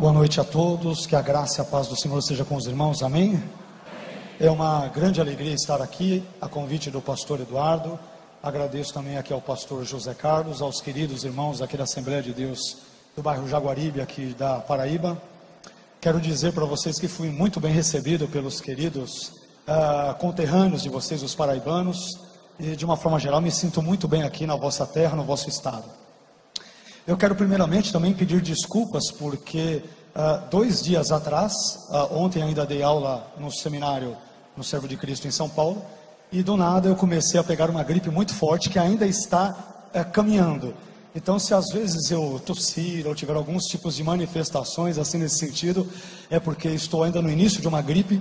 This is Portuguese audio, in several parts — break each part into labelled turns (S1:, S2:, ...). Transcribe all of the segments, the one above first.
S1: Boa noite a todos, que a graça e a paz do Senhor seja com os irmãos, amém? É uma grande alegria estar aqui, a convite do pastor Eduardo. Agradeço também aqui ao pastor José Carlos, aos queridos irmãos aqui da Assembleia de Deus do bairro Jaguaribe, aqui da Paraíba. Quero dizer para vocês que fui muito bem recebido pelos queridos conterrâneos de vocês, os paraibanos, e de uma forma geral me sinto muito bem aqui na vossa terra, no vosso estado. Eu quero primeiramente também pedir desculpas porque 2 dias atrás, ontem ainda dei aula no seminário no Servo de Cristo em São Paulo, e do nada eu comecei a pegar uma gripe muito forte que ainda está caminhando. Então, se às vezes eu tossir ou tiver alguns tipos de manifestações assim nesse sentido, é porque estou ainda no início de uma gripe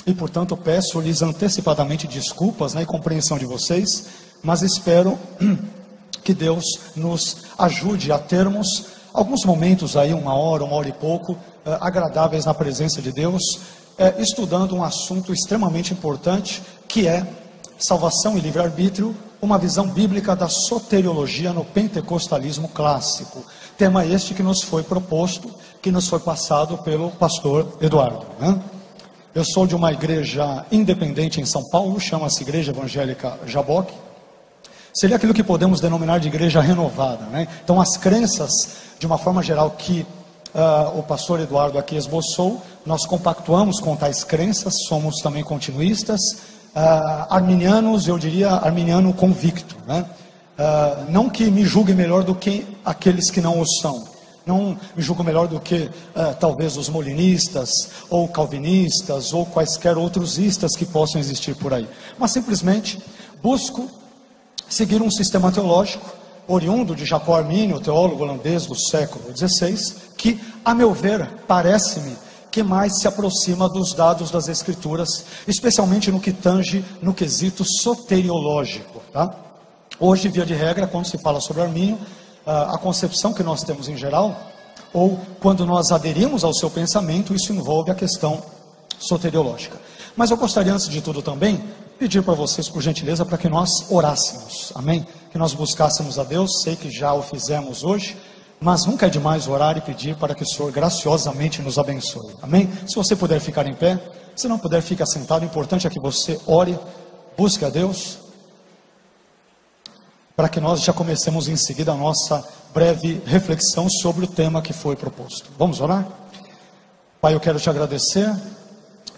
S1: e, portanto, peço-lhes antecipadamente desculpas, e compreensão de vocês, mas espero que Deus nos ajude a termos alguns momentos aí, 1 hora e pouco, agradáveis na presença de Deus, estudando um assunto extremamente importante, que é salvação e livre-arbítrio, uma visão bíblica da soteriologia no pentecostalismo clássico. Tema este que nos foi proposto, que nos foi passado pelo pastor Eduardo, Eu sou de uma igreja independente em São Paulo, chama-se Igreja Evangélica Jaboque. Seria aquilo que podemos denominar de igreja renovada, Então as crenças, de uma forma geral, que o pastor Eduardo aqui esboçou, nós compactuamos com tais crenças, somos também continuistas, arminianos, eu diria arminiano convicto, não que me julgue melhor do que aqueles que não o são, não me julgo melhor do que talvez os molinistas, ou calvinistas, ou quaisquer outros istas que possam existir por aí, mas simplesmente busco seguir um sistema teológico, oriundo de Jacó Armínio, teólogo holandês do século XVI, que, a meu ver, parece-me que mais se aproxima dos dados das Escrituras, especialmente no que tange no quesito soteriológico. Hoje, via de regra, quando se fala sobre Armínio, a concepção que nós temos em geral, ou quando nós aderimos ao seu pensamento, isso envolve a questão soteriológica. Mas eu gostaria, antes de tudo também, pedir para vocês, por gentileza, para que nós orássemos, amém? Que nós buscássemos a Deus, sei que já o fizemos hoje, mas nunca é demais orar e pedir para que o Senhor graciosamente nos abençoe, amém? Se você puder ficar em pé, se não puder, fique sentado. O importante é que você ore, busque a Deus, para que nós já comecemos em seguida a nossa breve reflexão sobre o tema que foi proposto. Vamos orar? Pai, eu quero te agradecer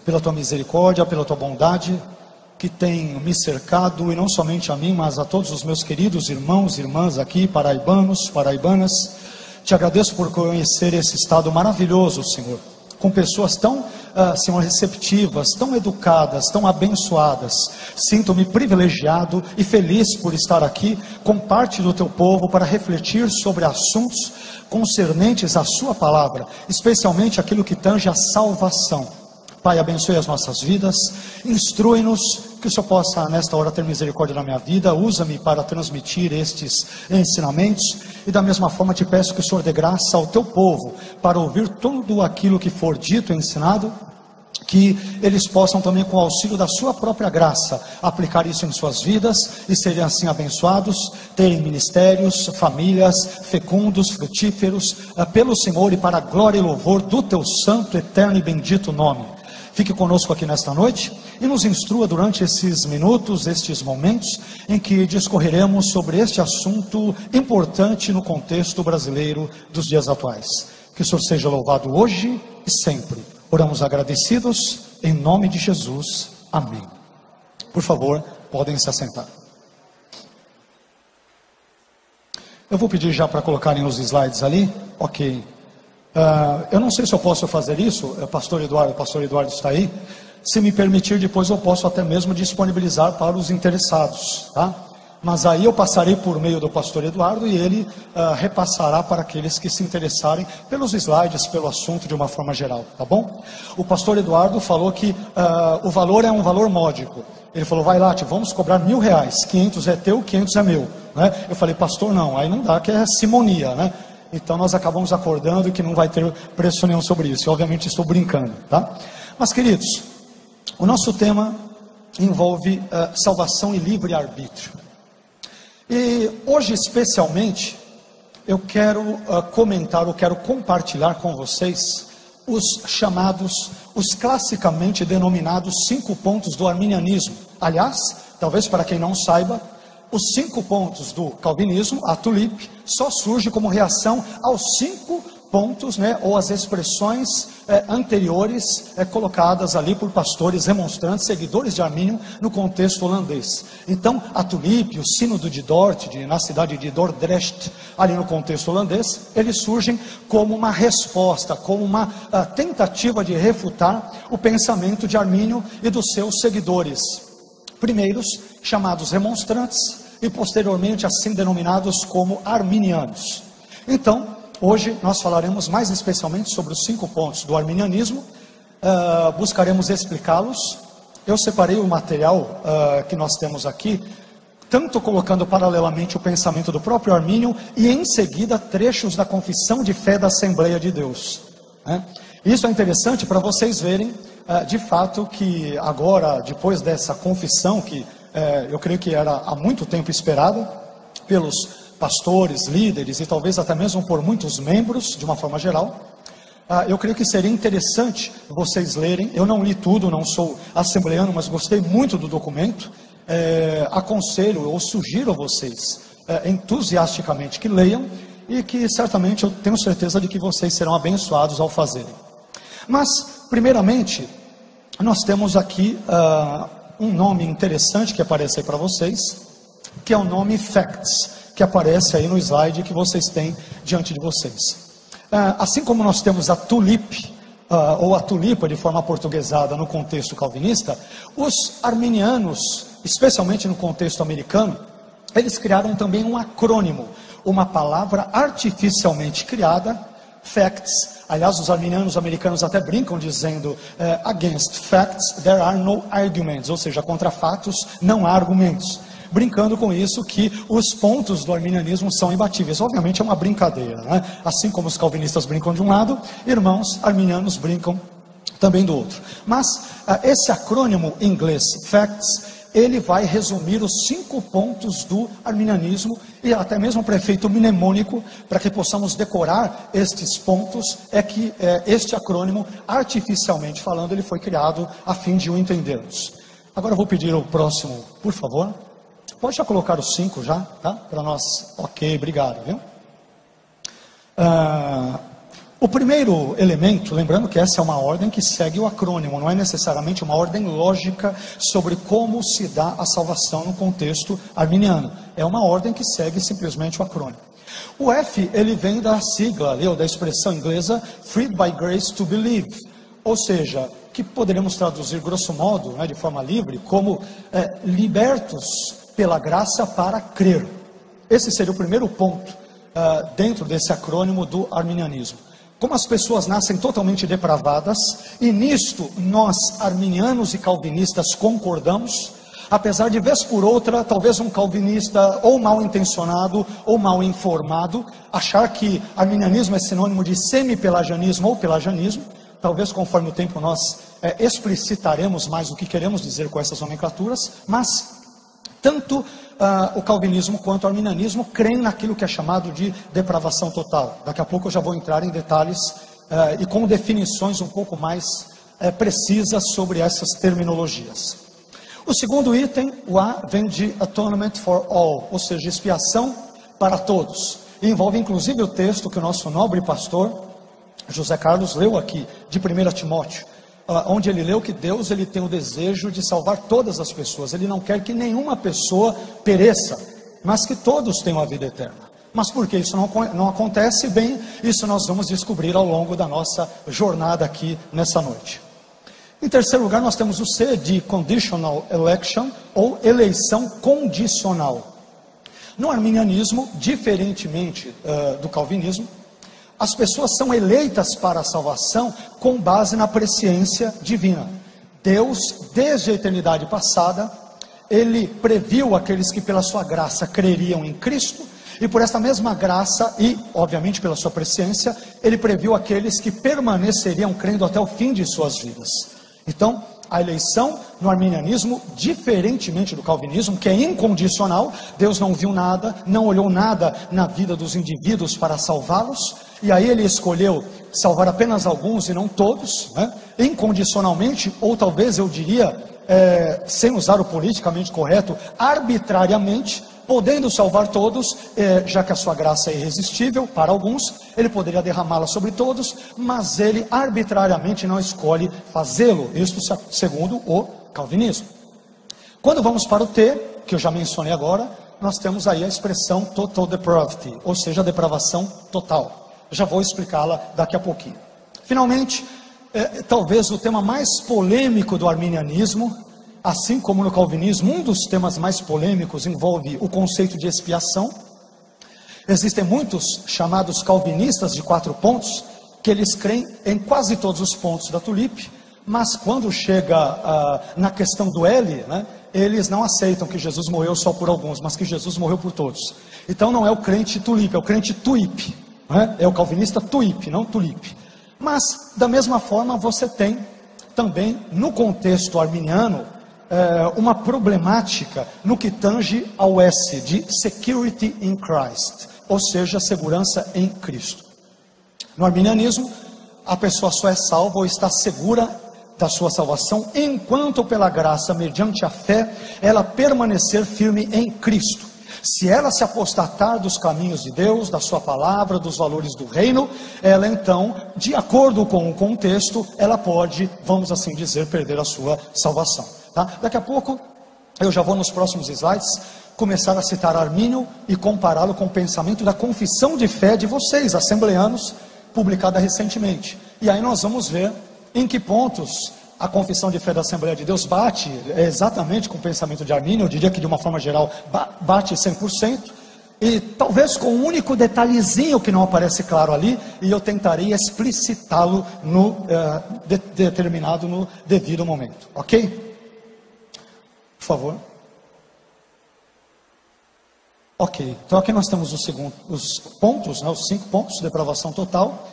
S1: pela tua misericórdia, pela tua bondade, que tem me cercado, e não somente a mim, mas a todos os meus queridos irmãos e irmãs aqui, paraibanos, paraibanas. Te agradeço por conhecer esse estado maravilhoso, Senhor, com pessoas tão, Senhor, receptivas, tão educadas, tão abençoadas. Sinto-me privilegiado e feliz por estar aqui com parte do teu povo para refletir sobre assuntos concernentes à sua palavra, especialmente aquilo que tange a salvação. Pai, abençoe as nossas vidas, instrui-nos, que o Senhor possa nesta hora ter misericórdia na minha vida, usa-me para transmitir estes ensinamentos, e da mesma forma te peço que o Senhor dê graça ao teu povo, para ouvir tudo aquilo que for dito e ensinado, que eles possam também, com o auxílio da sua própria graça, aplicar isso em suas vidas, e serem assim abençoados, terem ministérios, famílias fecundos, frutíferos, pelo Senhor, e para a glória e louvor do teu santo, eterno e bendito nome. Fique conosco aqui nesta noite e nos instrua durante esses minutos, estes momentos em que discorreremos sobre este assunto importante no contexto brasileiro dos dias atuais. Que o Senhor seja louvado hoje e sempre. Oramos agradecidos em nome de Jesus. Amém. Por favor, podem se assentar. Eu vou pedir já para colocarem os slides ali. Ok. Eu não sei se eu posso fazer isso, o pastor Eduardo está aí. Se me permitir, depois eu posso até mesmo disponibilizar para os interessados, Mas aí eu passarei por meio do pastor Eduardo e ele repassará para aqueles que se interessarem pelos slides, pelo assunto de uma forma geral, tá bom? O pastor Eduardo falou que o valor é um valor módico. Ele falou, vai lá, vamos cobrar R$1.000, 500 é teu, 500 é meu, Eu falei, pastor, não, aí não dá, que é simonia, Então nós acabamos acordando que não vai ter preço nenhum sobre isso. E obviamente estou brincando, Mas queridos, o nosso tema envolve salvação e livre-arbítrio. E hoje especialmente eu quero comentar, eu quero compartilhar com vocês os classicamente denominados 5 pontos do arminianismo. Aliás, talvez para quem não saiba, os 5 pontos do calvinismo, a tulip, só surge como reação aos 5 pontos, ou as expressões anteriores colocadas ali por pastores remonstrantes, seguidores de Armínio, no contexto holandês. Então, a tulip, o sínodo de Dort, na cidade de Dordrecht, ali no contexto holandês, eles surgem como uma resposta, como uma tentativa de refutar o pensamento de Armínio e dos seus seguidores, primeiros chamados remonstrantes e posteriormente assim denominados como arminianos. Então, hoje nós falaremos mais especialmente sobre os 5 pontos do arminianismo, buscaremos explicá-los. Eu separei o material que nós temos aqui, tanto colocando paralelamente o pensamento do próprio Armínio e em seguida trechos da confissão de fé da Assembleia de Deus. Isso é interessante para vocês verem, de fato, que agora, depois dessa confissão, que eu creio que era há muito tempo esperada pelos pastores, líderes e talvez até mesmo por muitos membros, de uma forma geral, eu creio que seria interessante vocês lerem. Eu não li tudo, não sou assembleano, mas gostei muito do documento. Aconselho ou sugiro a vocês entusiasticamente que leiam e que certamente eu tenho certeza de que vocês serão abençoados ao fazerem. Mas, primeiramente, nós temos aqui um nome interessante que aparece aí para vocês, que é o nome Facts, que aparece aí no slide que vocês têm diante de vocês. Assim como nós temos a tulip, ou a tulipa de forma portuguesada no contexto calvinista, os arminianos, especialmente no contexto americano, eles criaram também um acrônimo, uma palavra artificialmente criada, facts. Aliás, os arminianos americanos até brincam dizendo against facts there are no arguments, ou seja, contra fatos não há argumentos, brincando com isso que os pontos do arminianismo são imbatíveis. Obviamente é uma brincadeira, assim como os calvinistas brincam de um lado, irmãos arminianos brincam também do outro. Mas esse acrônimo em inglês, facts, ele vai resumir os 5 pontos do arminianismo e até mesmo para efeito mnemônico, para que possamos decorar estes pontos, que este acrônimo, artificialmente falando, ele foi criado a fim de o entendermos. Agora eu vou pedir ao próximo, por favor. Pode já colocar os 5 já, tá? Para nós. Ok, obrigado, viu? O primeiro elemento, lembrando que essa é uma ordem que segue o acrônimo, não é necessariamente uma ordem lógica sobre como se dá a salvação no contexto arminiano. É uma ordem que segue simplesmente o acrônimo. O F, ele vem da sigla, ou da expressão inglesa, Freed by Grace to Believe, ou seja, que poderíamos traduzir grosso modo, de forma livre, como libertos pela graça para crer. Esse seria o primeiro ponto dentro desse acrônimo do arminianismo. Como as pessoas nascem totalmente depravadas, e nisto nós, arminianos e calvinistas, concordamos, apesar de vez por outra, talvez um calvinista ou mal intencionado ou mal informado, achar que arminianismo é sinônimo de semi-pelagianismo ou pelagianismo. Talvez conforme o tempo nós explicitaremos mais o que queremos dizer com essas nomenclaturas, mas tanto o calvinismo quanto o arminianismo creem naquilo que é chamado de depravação total. Daqui a pouco eu já vou entrar em detalhes e com definições um pouco mais precisas sobre essas terminologias. O segundo item, o A, vem de atonement for all, ou seja, expiação para todos. E envolve inclusive o texto que o nosso nobre pastor José Carlos leu aqui, de 1 Timóteo, onde ele leu que Deus ele tem o desejo de salvar todas as pessoas. Ele não quer que nenhuma pessoa pereça, mas que todos tenham a vida eterna. Mas por que isso não acontece? Bem, isso nós vamos descobrir ao longo da nossa jornada aqui nessa noite. Em terceiro lugar, nós temos o C de conditional election, ou eleição condicional. No arminianismo, diferentemente do calvinismo, as pessoas são eleitas para a salvação com base na presciência divina. Deus, desde a eternidade passada, Ele previu aqueles que pela sua graça creriam em Cristo, e por esta mesma graça e, obviamente, pela sua presciência, Ele previu aqueles que permaneceriam crendo até o fim de suas vidas. Então, A eleição no arminianismo, diferentemente do calvinismo, que é incondicional, Deus não viu nada, não olhou nada na vida dos indivíduos para salvá-los, e aí ele escolheu salvar apenas alguns e não todos, né? Incondicionalmente, ou talvez eu diria, sem usar o politicamente correto, arbitrariamente, podendo salvar todos, já que a sua graça é irresistível para alguns, ele poderia derramá-la sobre todos, mas ele arbitrariamente não escolhe fazê-lo, isto segundo o calvinismo. Quando vamos para o T, que eu já mencionei agora, nós temos aí a expressão total depravity, ou seja, a depravação total. Eu já vou explicá-la daqui a pouquinho. Finalmente, talvez o tema mais polêmico do arminianismo, assim como no calvinismo, um dos temas mais polêmicos envolve o conceito de expiação. Existem muitos chamados calvinistas de 4 pontos, que eles creem em quase todos os pontos da tulipe, mas quando chega na questão do L, né, eles não aceitam que Jesus morreu só por alguns, mas que Jesus morreu por todos. Então não é o crente tulipe, é o crente tuípe, né? É o calvinista tuípe, não tulipe. Mas da mesma forma você tem também no contexto arminiano uma problemática no que tange ao S de security in Christ, ou seja, segurança em Cristo. No arminianismo, a pessoa só é salva ou está segura da sua salvação enquanto pela graça, mediante a fé, ela permanecer firme em Cristo. Se ela se apostatar dos caminhos de Deus, da sua palavra, dos valores do reino, ela então, de acordo com o contexto, ela pode, vamos assim dizer, perder a sua salvação. Tá? Daqui a pouco, eu já vou nos próximos slides, começar a citar Armínio e compará-lo com o pensamento da confissão de fé de vocês, assembleanos, publicada recentemente. E aí nós vamos ver em que pontos a confissão de fé da Assembleia de Deus bate exatamente com o pensamento de Armínio. Eu diria que de uma forma geral bate 100%, e talvez com um único detalhezinho que não aparece claro ali, e eu tentarei explicitá-lo determinado no devido momento, ok? Por favor. Ok, então aqui nós temos os pontos, né, os 5 pontos: depravação total,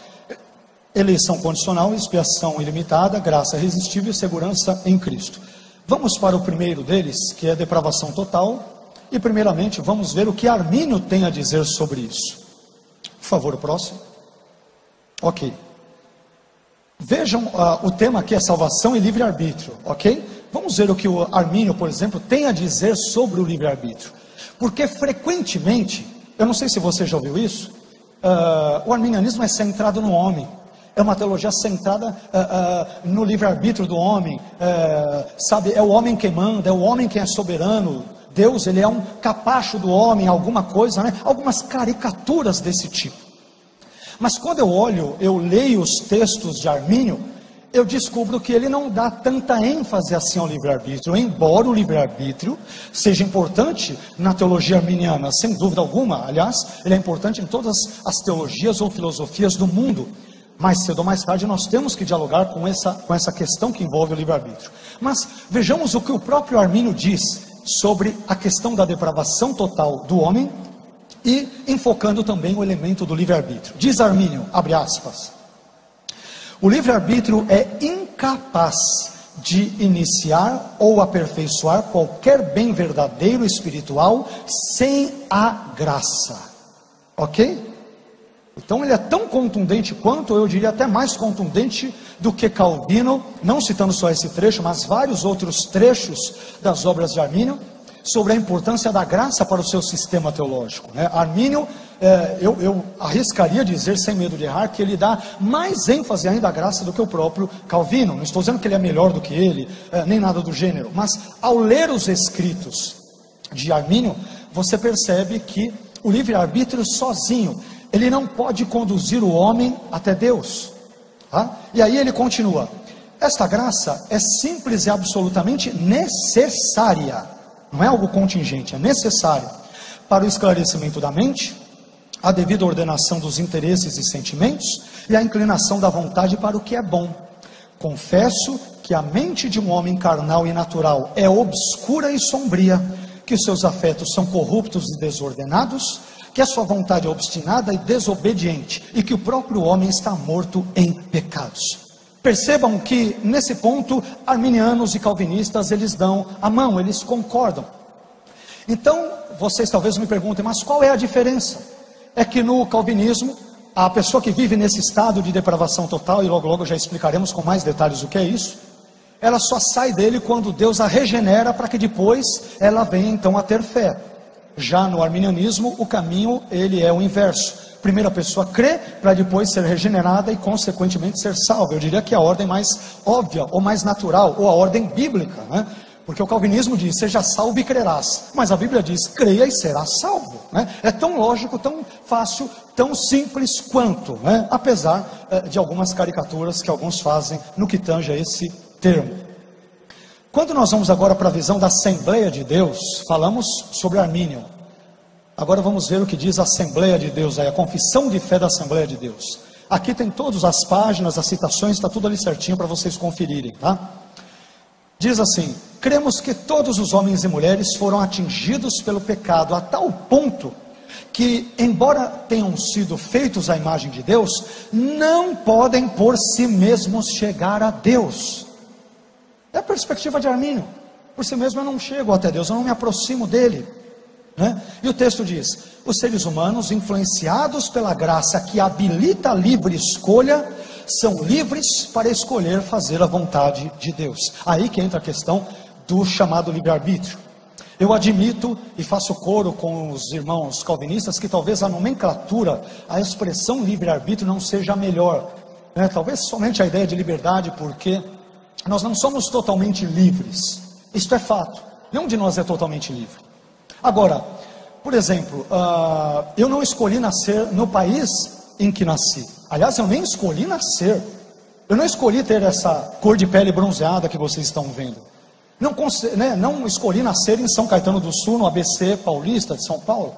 S1: eleição condicional, expiação ilimitada, graça irresistível e segurança em Cristo. Vamos para o primeiro deles, que é depravação total, e primeiramente vamos ver o que Armínio tem a dizer sobre isso. Por favor, o próximo. Ok. Vejam, o tema aqui é salvação e livre-arbítrio, ok? Vamos ver o que o Armínio, por exemplo, tem a dizer sobre o livre-arbítrio. Porque frequentemente, eu não sei se você já ouviu isso, o arminianismo é centrado no homem. É uma teologia centrada no livre-arbítrio do homem, sabe? É o homem quem manda, é o homem quem é soberano. Deus, ele é um capacho do homem, alguma coisa, né? Algumas caricaturas desse tipo. Mas quando eu leio os textos de Armínio, eu descubro que ele não dá tanta ênfase assim ao livre-arbítrio, embora o livre-arbítrio seja importante na teologia arminiana, sem dúvida alguma. Aliás, ele é importante em todas as teologias ou filosofias do mundo. Mais cedo ou mais tarde nós temos que dialogar com essa questão que envolve o livre-arbítrio. Mas vejamos o que o próprio Armínio diz sobre a questão da depravação total do homem, e enfocando também o elemento do livre-arbítrio. Diz Armínio, abre aspas: o livre-arbítrio é incapaz de iniciar ou aperfeiçoar qualquer bem verdadeiro espiritual sem a graça. Ok? Então ele é tão contundente quanto, eu diria até mais contundente do que Calvino, não citando só esse trecho, mas vários outros trechos das obras de Armínio, sobre a importância da graça para o seu sistema teológico, né? Armínio, eu arriscaria dizer, sem medo de errar, que ele dá mais ênfase ainda à graça do que o próprio Calvino. Não estou dizendo que ele é melhor do que ele, nem nada do gênero, mas ao ler os escritos de Armínio, você percebe que o livre-arbítrio sozinho, ele não pode conduzir o homem até Deus, tá? E aí ele continua: esta graça é simples e absolutamente necessária, não é algo contingente, é necessário para o esclarecimento da mente, a devida ordenação dos interesses e sentimentos, e a inclinação da vontade para o que é bom. Confesso que a mente de um homem carnal e natural é obscura e sombria, que os seus afetos são corruptos e desordenados, que a sua vontade é obstinada e desobediente, e que o próprio homem está morto em pecados. Percebam que nesse ponto, arminianos e calvinistas, eles dão a mão, eles concordam. Então, vocês talvez me perguntem, mas qual é a diferença? É que no calvinismo, a pessoa que vive nesse estado de depravação total, e logo logo já explicaremos com mais detalhes o que é isso, ela só sai dele quando Deus a regenera, para que depois ela venha então a ter fé. Já no arminianismo, o caminho ele é o inverso. Primeiro a pessoa crê, para depois ser regenerada e consequentemente ser salva. Eu diria que é a ordem mais óbvia, ou mais natural, ou a ordem bíblica, né? Porque o calvinismo diz, seja salvo e crerás, mas a Bíblia diz, creia e serás salvo, né? É tão lógico, tão fácil, tão simples quanto, né? Apesar de algumas caricaturas que alguns fazem no que tange a esse termo. Quando nós vamos agora para a visão da Assembleia de Deus, falamos sobre Armínio. Agora vamos ver o que diz a Assembleia de Deus, a confissão de fé da Assembleia de Deus. Aqui tem todas as páginas, as citações, está tudo ali certinho para vocês conferirem, tá? Diz assim: cremos que todos os homens e mulheres foram atingidos pelo pecado a tal ponto que, embora tenham sido feitos à imagem de Deus, não podem por si mesmos chegar a Deus. É a perspectiva de Armínio. Por si mesmo eu não chego até Deus, eu não me aproximo dele, né? E o texto diz: os seres humanos, influenciados pela graça que habilita a livre escolha, são livres para escolher fazer a vontade de Deus. Aí que entra a questão do chamado livre-arbítrio. Eu admito e faço coro com os irmãos calvinistas que talvez a nomenclatura, a expressão livre-arbítrio não seja a melhor, né? Talvez somente a ideia de liberdade, porque nós não somos totalmente livres. Isto é fato, nenhum de nós é totalmente livre. Agora, por exemplo, eu não escolhi nascer no país em que nasci. Aliás, eu nem escolhi nascer. Eu não escolhi ter essa cor de pele bronzeada que vocês estão vendo. Não escolhi nascer em São Caetano do Sul, no ABC paulista de São Paulo.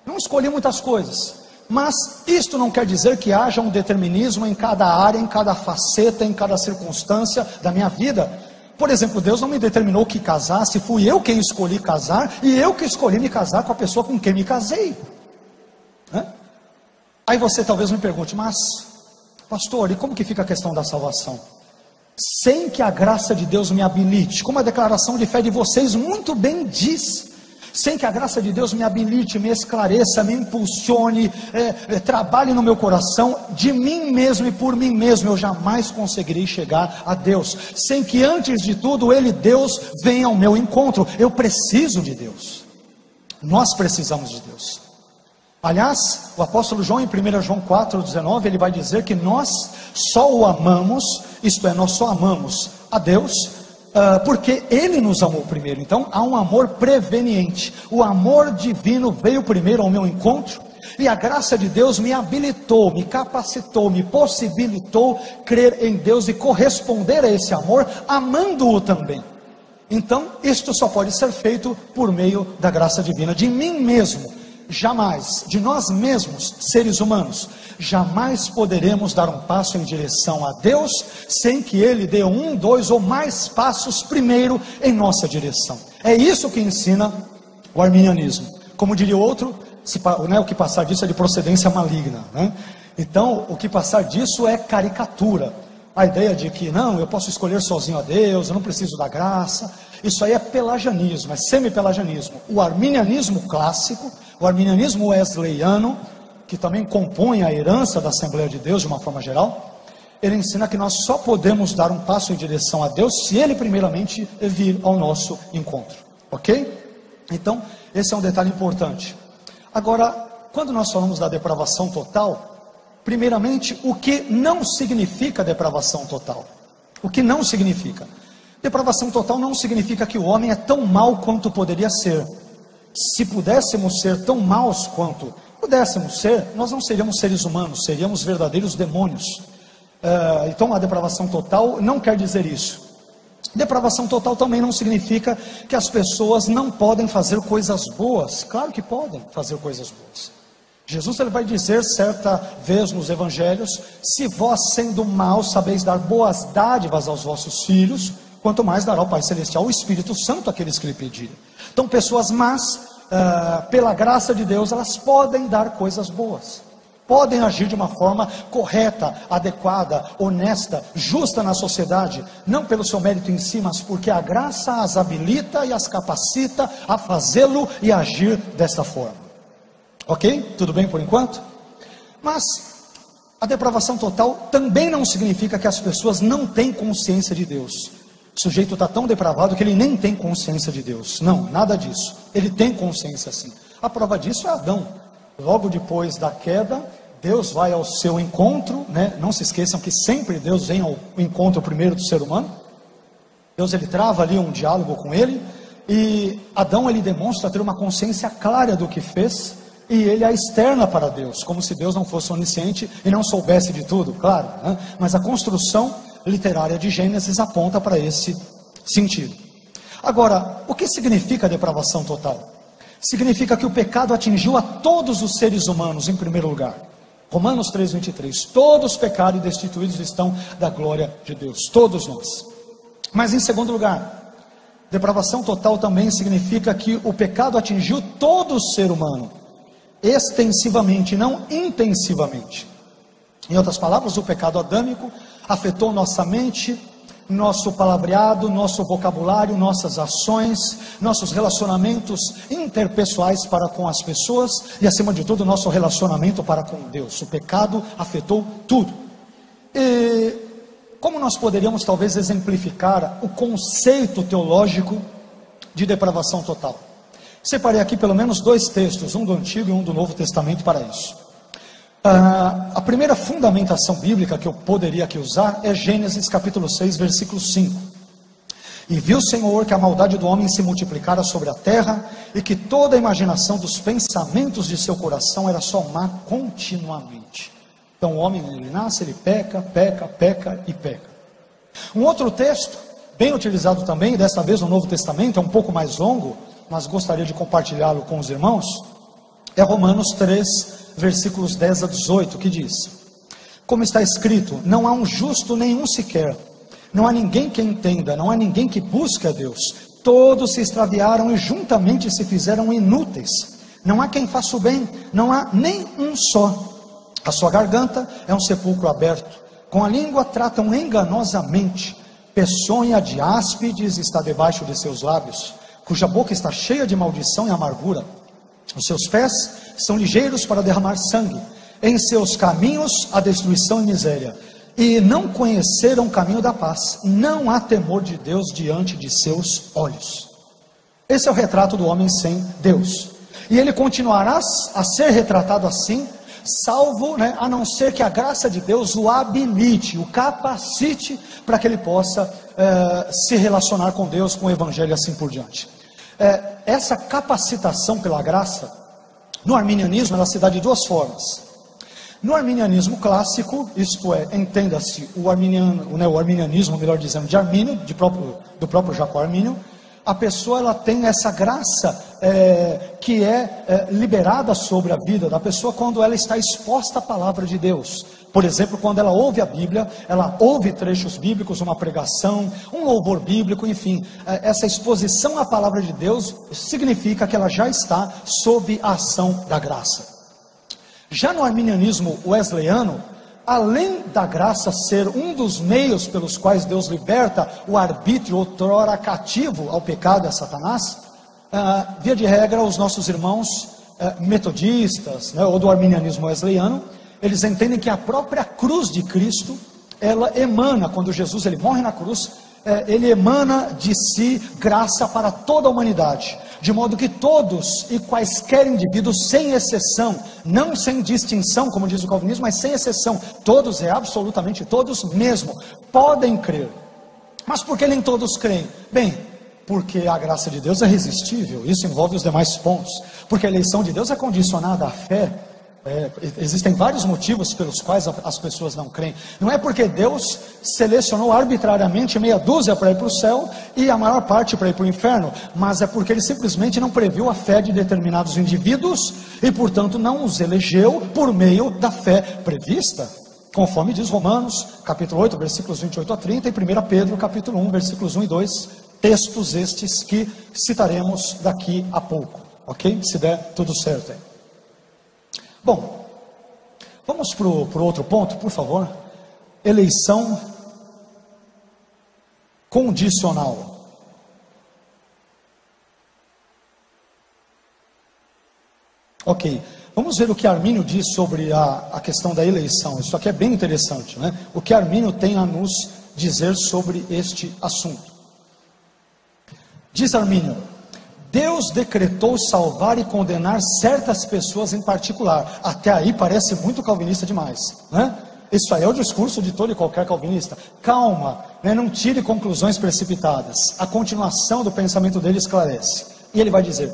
S1: Não escolhi muitas coisas. Mas isto não quer dizer que haja um determinismo em cada área, em cada faceta, em cada circunstância da minha vida. Por exemplo, Deus não me determinou que casasse, fui eu quem escolhi casar, e eu que escolhi me casar com a pessoa com quem me casei, né? Aí você talvez me pergunte, mas pastor, e como que fica a questão da salvação? Sem que a graça de Deus me habilite, como a declaração de fé de vocês muito bem diz, sem que a graça de Deus me habilite, me esclareça, me impulsione, trabalhe no meu coração, de mim mesmo e por mim mesmo, eu jamais conseguirei chegar a Deus, sem que antes de tudo Ele, Deus, venha ao meu encontro. Eu preciso de Deus, nós precisamos de Deus. Aliás, o apóstolo João, em 1 João 4,19, ele vai dizer que nós só o amamos, isto é, nós só amamos a Deus, porque Ele nos amou primeiro. Então há um amor preveniente. O amor divino veio primeiro ao meu encontro, e a graça de Deus me habilitou, me capacitou, me possibilitou crer em Deus e corresponder a esse amor, amando-o também. Então isto só pode ser feito por meio da graça divina. De mim mesmo, jamais, de nós mesmos, seres humanos, jamais poderemos dar um passo em direção a Deus, sem que Ele dê 1, 2 ou mais passos primeiro em nossa direção. É isso que ensina o arminianismo. Como diria o outro, o que passar disso é de procedência maligna, né? Então, o que passar disso é caricatura. A ideia de que, não, eu posso escolher sozinho a Deus, eu não preciso da graça, isso aí é pelagianismo, é semi-pelagianismo. O arminianismo clássico, o arminianismo wesleyano, que também compõe a herança da Assembleia de Deus de uma forma geral, ele ensina que nós só podemos dar um passo em direção a Deus se Ele primeiramente vir ao nosso encontro, ok? Então, esse é um detalhe importante. Agora, quando nós falamos da depravação total, primeiramente, o que não significa depravação total? O que não significa? Depravação total não significa que o homem é tão mau quanto poderia ser. Se pudéssemos ser tão maus quanto pudéssemos ser, nós não seríamos seres humanos, seríamos verdadeiros demônios. Então a depravação total não quer dizer isso. Depravação total também não significa que as pessoas não podem fazer coisas boas. Claro que podem fazer coisas boas. Jesus ele vai dizer certa vez nos evangelhos: se vós sendo maus sabeis dar boas dádivas aos vossos filhos, quanto mais dará o Pai Celestial o Espírito Santo àqueles que lhe pedirem. Então pessoas más, pela graça de Deus, elas podem dar coisas boas. podem agir de uma forma correta, adequada, honesta, justa na sociedade, não pelo seu mérito em si, mas porque a graça as habilita e as capacita a fazê-lo e agir desta forma. Ok? Tudo bem por enquanto? Mas a depravação total também não significa que as pessoas não têm consciência de Deus. O sujeito está tão depravado que ele nem tem consciência de Deus. Não, nada disso. Ele tem consciência sim. A prova disso é Adão. Logo depois da queda, Deus vai ao seu encontro, né? Não se esqueçam que sempre Deus vem ao encontro primeiro do ser humano. Deus ele trava ali um diálogo com ele, e Adão ele demonstra ter uma consciência clara do que fez, e ele a externa para Deus, como se Deus não fosse onisciente e não soubesse de tudo, claro, né? Mas a construção literária de Gênesis aponta para esse sentido. Agora, o que significa a depravação total? Significa que o pecado atingiu a todos os seres humanos em primeiro lugar. Romanos 3:23, todos pecaram e destituídos estão da glória de Deus, todos nós. Mas em segundo lugar, depravação total também significa que o pecado atingiu todo o ser humano, extensivamente, não intensivamente. Em outras palavras, o pecado adâmico afetou nossa mente, nosso palavreado, nosso vocabulário, nossas ações, nossos relacionamentos interpessoais para com as pessoas e, acima de tudo, nosso relacionamento para com Deus. O pecado afetou tudo. E como nós poderíamos talvez exemplificar o conceito teológico de depravação total? Separei aqui pelo menos 2 textos, um do Antigo e um do Novo Testamento para isso. A primeira fundamentação bíblica que eu poderia aqui usar é Gênesis capítulo 6, versículo 5. E viu o Senhor que a maldade do homem se multiplicara sobre a terra, e que toda a imaginação dos pensamentos de seu coração era só má continuamente. Então o homem, ele nasce, ele peca, peca, peca e peca. Um outro texto, bem utilizado também, dessa vez no Novo Testamento, é um pouco mais longo, mas gostaria de compartilhá-lo com os irmãos, é Romanos 3, versículos 10 a 18, que diz: como está escrito, não há um justo nenhum sequer, não há ninguém que entenda, não há ninguém que busque a Deus, todos se extraviaram e juntamente se fizeram inúteis, não há quem faça o bem, não há nem um só, a sua garganta é um sepulcro aberto, com a língua tratam enganosamente, peçonha de áspides está debaixo de seus lábios, cuja boca está cheia de maldição e amargura, os seus pés são ligeiros para derramar sangue, em seus caminhos a destruição e miséria, e não conheceram o caminho da paz, não há temor de Deus diante de seus olhos. Esse é o retrato do homem sem Deus, e ele continuará a ser retratado assim, salvo, a não ser que a graça de Deus o habilite, o capacite, para que ele possa se relacionar com Deus, com o Evangelho e assim por diante. Essa capacitação pela graça, no arminianismo, ela se dá de 2 formas. No arminianismo clássico, isto é, entenda-se, o arminianismo, melhor dizendo, de Armínio, do próprio Jacó Armínio, a pessoa ela tem essa graça que é liberada sobre a vida da pessoa quando ela está exposta à palavra de Deus. Por exemplo, quando ela ouve a Bíblia, ela ouve trechos bíblicos, uma pregação, um louvor bíblico, enfim, essa exposição à palavra de Deus significa que ela já está sob a ação da graça. Já no arminianismo wesleyano, além da graça ser um dos meios pelos quais Deus liberta o arbítrio outrora cativo ao pecado e a Satanás, via de regra, os nossos irmãos metodistas, ou do arminianismo wesleyano, eles entendem que a própria cruz de Cristo, ela emana, quando Jesus ele morre na cruz, ele emana de si graça para toda a humanidade, de modo que todos e quaisquer indivíduos, sem exceção, não sem distinção, como diz o calvinismo, mas sem exceção, todos, absolutamente todos mesmo, podem crer. Mas por que nem todos creem? Bem, porque a graça de Deus é irresistível, isso envolve os demais pontos, porque a eleição de Deus é condicionada à fé. Existem vários motivos pelos quais as pessoas não creem. Não é porque Deus selecionou arbitrariamente meia dúzia para ir para o céu e a maior parte para ir para o inferno, mas é porque Ele simplesmente não previu a fé de determinados indivíduos e portanto não os elegeu por meio da fé prevista, conforme diz Romanos capítulo 8 versículos 28 a 30 e 1 Pedro capítulo 1 versículos 1 e 2, textos estes que citaremos daqui a pouco, ok? Se der tudo certo aí. Bom, Vamos para o outro ponto, por favor. Eleição condicional. Ok, vamos ver o que Armínio diz sobre a questão da eleição. Isso aqui é bem interessante, né? O que Armínio tem a nos dizer sobre este assunto. Diz Armínio: Deus decretou salvar e condenar certas pessoas em particular. Até aí parece muito calvinista demais, né? Isso aí é o discurso de todo e qualquer calvinista. Calma, né? Não tire conclusões precipitadas. A continuação do pensamento dele esclarece. E ele vai dizer: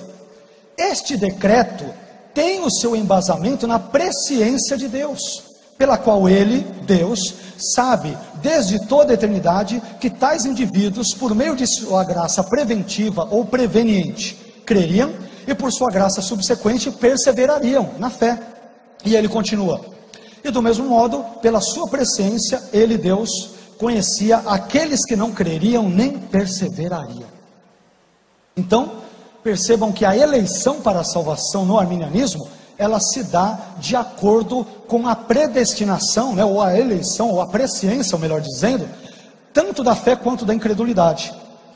S1: este decreto tem o seu embasamento na presciência de Deus, pela qual ele, Deus, sabe desde toda a eternidade que tais indivíduos, por meio de sua graça preventiva ou preveniente, creriam e por sua graça subsequente perseverariam na fé. E ele continua: e do mesmo modo, pela sua presciência, ele, Deus, conhecia aqueles que não creriam nem perseverariam. Então, percebam que a eleição para a salvação no arminianismo, ela se dá de acordo com a predestinação, né, ou a eleição, ou a presciência, ou melhor dizendo, tanto da fé quanto da incredulidade.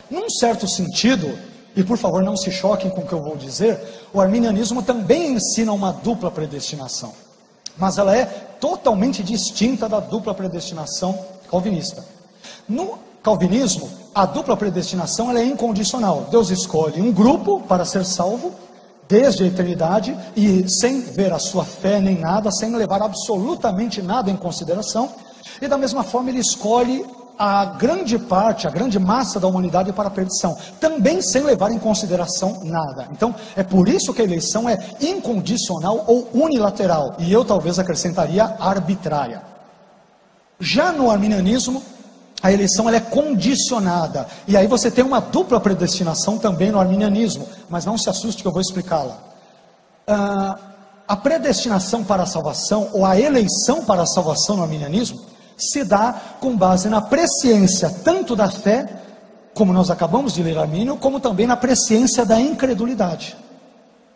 S1: Num certo sentido, e por favor não se choquem com o que eu vou dizer, o arminianismo também ensina uma dupla predestinação, mas ela é totalmente distinta da dupla predestinação calvinista. No calvinismo, a dupla predestinação ela é incondicional. Deus escolhe um grupo para ser salvo desde a eternidade e sem ver a sua fé nem nada, sem levar absolutamente nada em consideração. E da mesma forma ele escolhe a grande parte, a grande massa da humanidade para a perdição, também sem levar em consideração nada. Então é por isso que a eleição é incondicional ou unilateral, e eu talvez acrescentaria arbitrária. Já no arminianismo, a eleição ela é condicionada, e aí você tem uma dupla predestinação também no arminianismo, mas não se assuste que eu vou explicá-la. A predestinação para a salvação, ou a eleição para a salvação no arminianismo, se dá com base na presciência tanto da fé, como nós acabamos de ler Armínio, como também na presciência da incredulidade.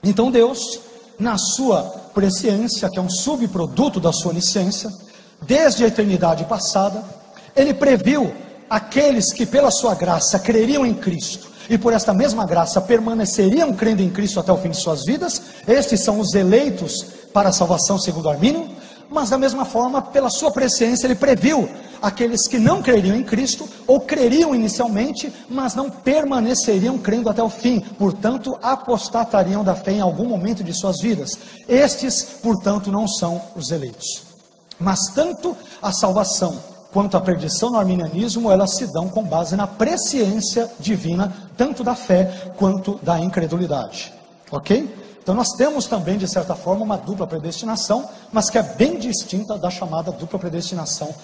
S1: Então Deus, na sua presciência, que é um subproduto da sua onisciência, desde a eternidade passada, Ele previu aqueles que pela sua graça creriam em Cristo, e por esta mesma graça permaneceriam crendo em Cristo até o fim de suas vidas. Estes são os eleitos para a salvação segundo Armínio. Mas da mesma forma, pela sua presciência, Ele previu aqueles que não creriam em Cristo, ou creriam inicialmente, mas não permaneceriam crendo até o fim, portanto apostatariam da fé em algum momento de suas vidas. Estes, portanto, não são os eleitos. Mas tanto a salvação quanto a perdição no arminianismo, elas se dão com base na presciência divina, tanto da fé quanto da incredulidade. Ok? Então nós temos também, de certa forma, uma dupla predestinação, mas que é bem distinta da chamada dupla predestinação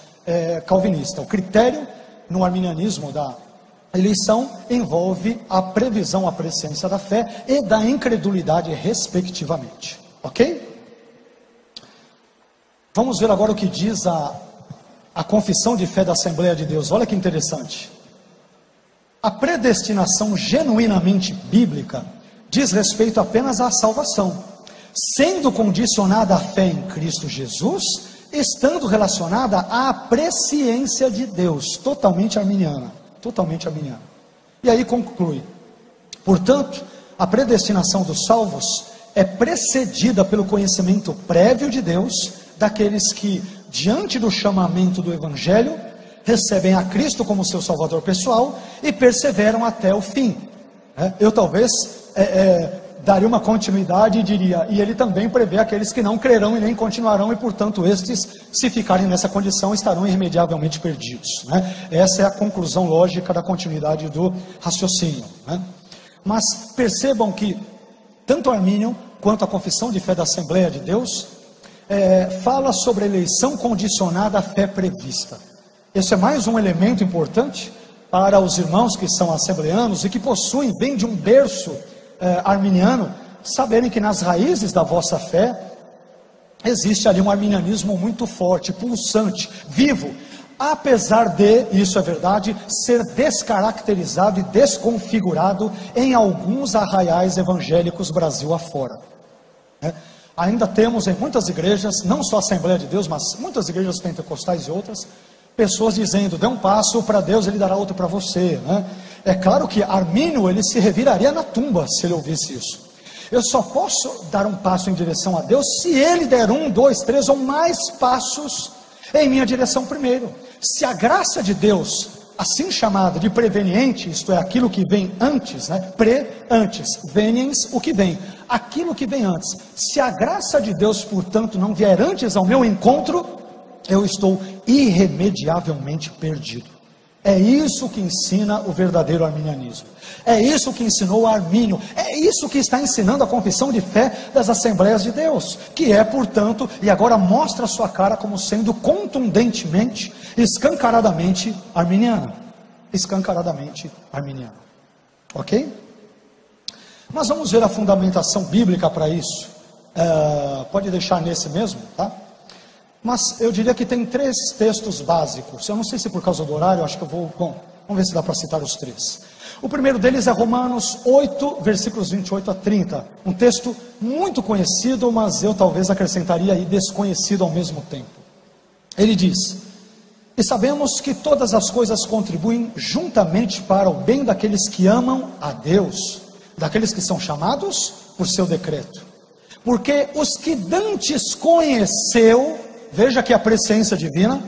S1: calvinista. O critério no arminianismo da eleição envolve a previsão, a presciência da fé e da incredulidade, respectivamente. Ok? Vamos ver agora o que diz a confissão de fé da Assembleia de Deus. Olha que interessante. A predestinação genuinamente bíblica diz respeito apenas à salvação, sendo condicionada à fé em Cristo Jesus, estando relacionada à presciência de Deus, totalmente arminiana, totalmente arminiana. E aí conclui: portanto, a predestinação dos salvos é precedida pelo conhecimento prévio de Deus, daqueles que, diante do chamamento do Evangelho, recebem a Cristo como seu Salvador pessoal e perseveram até o fim. Eu talvez daria uma continuidade e diria: e ele também prevê aqueles que não crerão e nem continuarão, e portanto estes, se ficarem nessa condição, estarão irremediavelmente perdidos, né? Essa é a conclusão lógica da continuidade do raciocínio, né? Mas percebam que tanto Armínio quanto a confissão de fé da Assembleia de Deus fala sobre a eleição condicionada à fé prevista. Esse é mais um elemento importante para os irmãos que são assembleanos e que possuem, vêm de um berço arminiano, saberem que nas raízes da vossa fé existe ali um arminianismo muito forte, pulsante, vivo, apesar de, isso é verdade, ser descaracterizado e desconfigurado em alguns arraiais evangélicos Brasil afora. Ainda temos em muitas igrejas, não só a Assembleia de Deus, mas muitas igrejas pentecostais e outras, pessoas dizendo: dê um passo para Deus, Ele dará outro para você, né? É claro que Armínio, ele se reviraria na tumba se ele ouvisse isso. Eu só posso dar um passo em direção a Deus se Ele der 1, 2, 3 ou mais passos em minha direção primeiro. Se a graça de Deus, assim chamada de preveniente, isto é, aquilo que vem antes, né? Antes, veniens, o que vem, aquilo que vem antes. Se a graça de Deus, portanto, não vier antes ao meu encontro, eu estou irremediavelmente perdido. É isso que ensina o verdadeiro arminianismo. É isso que ensinou Armínio. É isso que está ensinando a confissão de fé das Assembleias de Deus, que é, portanto, e agora mostra a sua cara como sendo contundentemente, escancaradamente arminiana. Escancaradamente arminiana. Ok? Mas vamos ver a fundamentação bíblica para isso. Pode deixar nesse mesmo, tá? Mas eu diria que tem 3 textos básicos. Eu não sei se por causa do horário, acho que eu vou... Bom, vamos ver se dá para citar os 3. O primeiro deles é Romanos 8, versículos 28 a 30. Um texto muito conhecido, mas eu talvez acrescentaria aí desconhecido ao mesmo tempo. Ele diz: e sabemos que todas as coisas contribuem juntamente para o bem daqueles que amam a Deus, daqueles que são chamados por seu decreto. Porque os que dantes conheceu... Veja que a presciência divina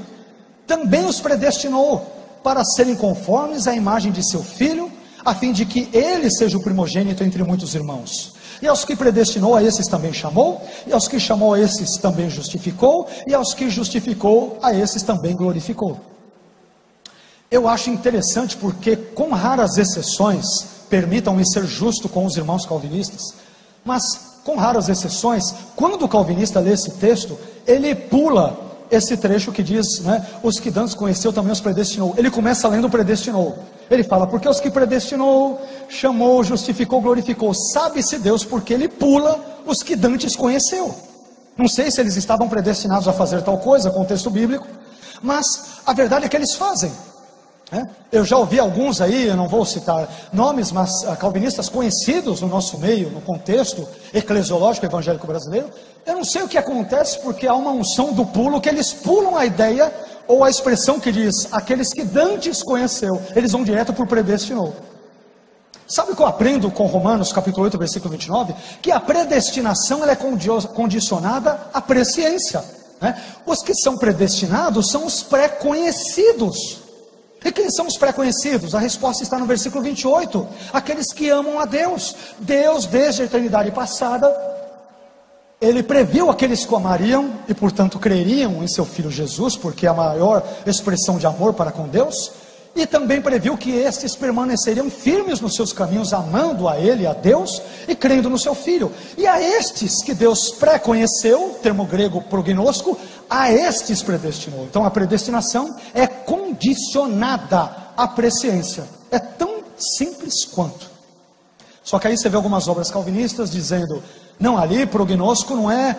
S1: também os predestinou para serem conformes à imagem de seu Filho, a fim de que ele seja o primogênito entre muitos irmãos. E aos que predestinou, a esses também chamou, e aos que chamou, a esses também justificou, e aos que justificou, a esses também glorificou. Eu acho interessante porque, com raras exceções, permitam-me ser justo com os irmãos calvinistas, mas com raras exceções, quando o calvinista lê esse texto, ele pula esse trecho que diz, né, os que dantes conheceu também os predestinou. Ele começa lendo predestinou. Ele fala, porque os que predestinou, chamou, justificou, glorificou. Sabe-se Deus porque ele pula os que dantes conheceu. Não sei se eles estavam predestinados a fazer tal coisa, com o texto bíblico, mas a verdade é que eles fazem. Eu já ouvi alguns aí, eu não vou citar nomes, mas calvinistas conhecidos no nosso meio, no contexto eclesiológico evangélico brasileiro. Eu não sei o que acontece, porque há uma unção do pulo, que eles pulam a ideia, ou a expressão que diz, aqueles que dantes conheceu, eles vão direto para o predestinou. Sabe o que eu aprendo com Romanos capítulo 8, versículo 29? Que a predestinação ela é condicionada à presciência, né? Os que são predestinados são os pré-conhecidos. E quem são os pré-conhecidos? A resposta está no versículo 28. Aqueles que amam a Deus. Deus, desde a eternidade passada, Ele previu aqueles que o amariam e, portanto, creriam em seu Filho Jesus, porque é a maior expressão de amor para com Deus. E também previu que estes permaneceriam firmes nos seus caminhos, amando a Ele, a Deus, e crendo no seu Filho. E a estes que Deus pré-conheceu, termo grego prognosco, a estes predestinou. Então a predestinação é condicionada à presciência. É tão simples quanto. Só que aí você vê algumas obras calvinistas dizendo, não, ali prognosco não é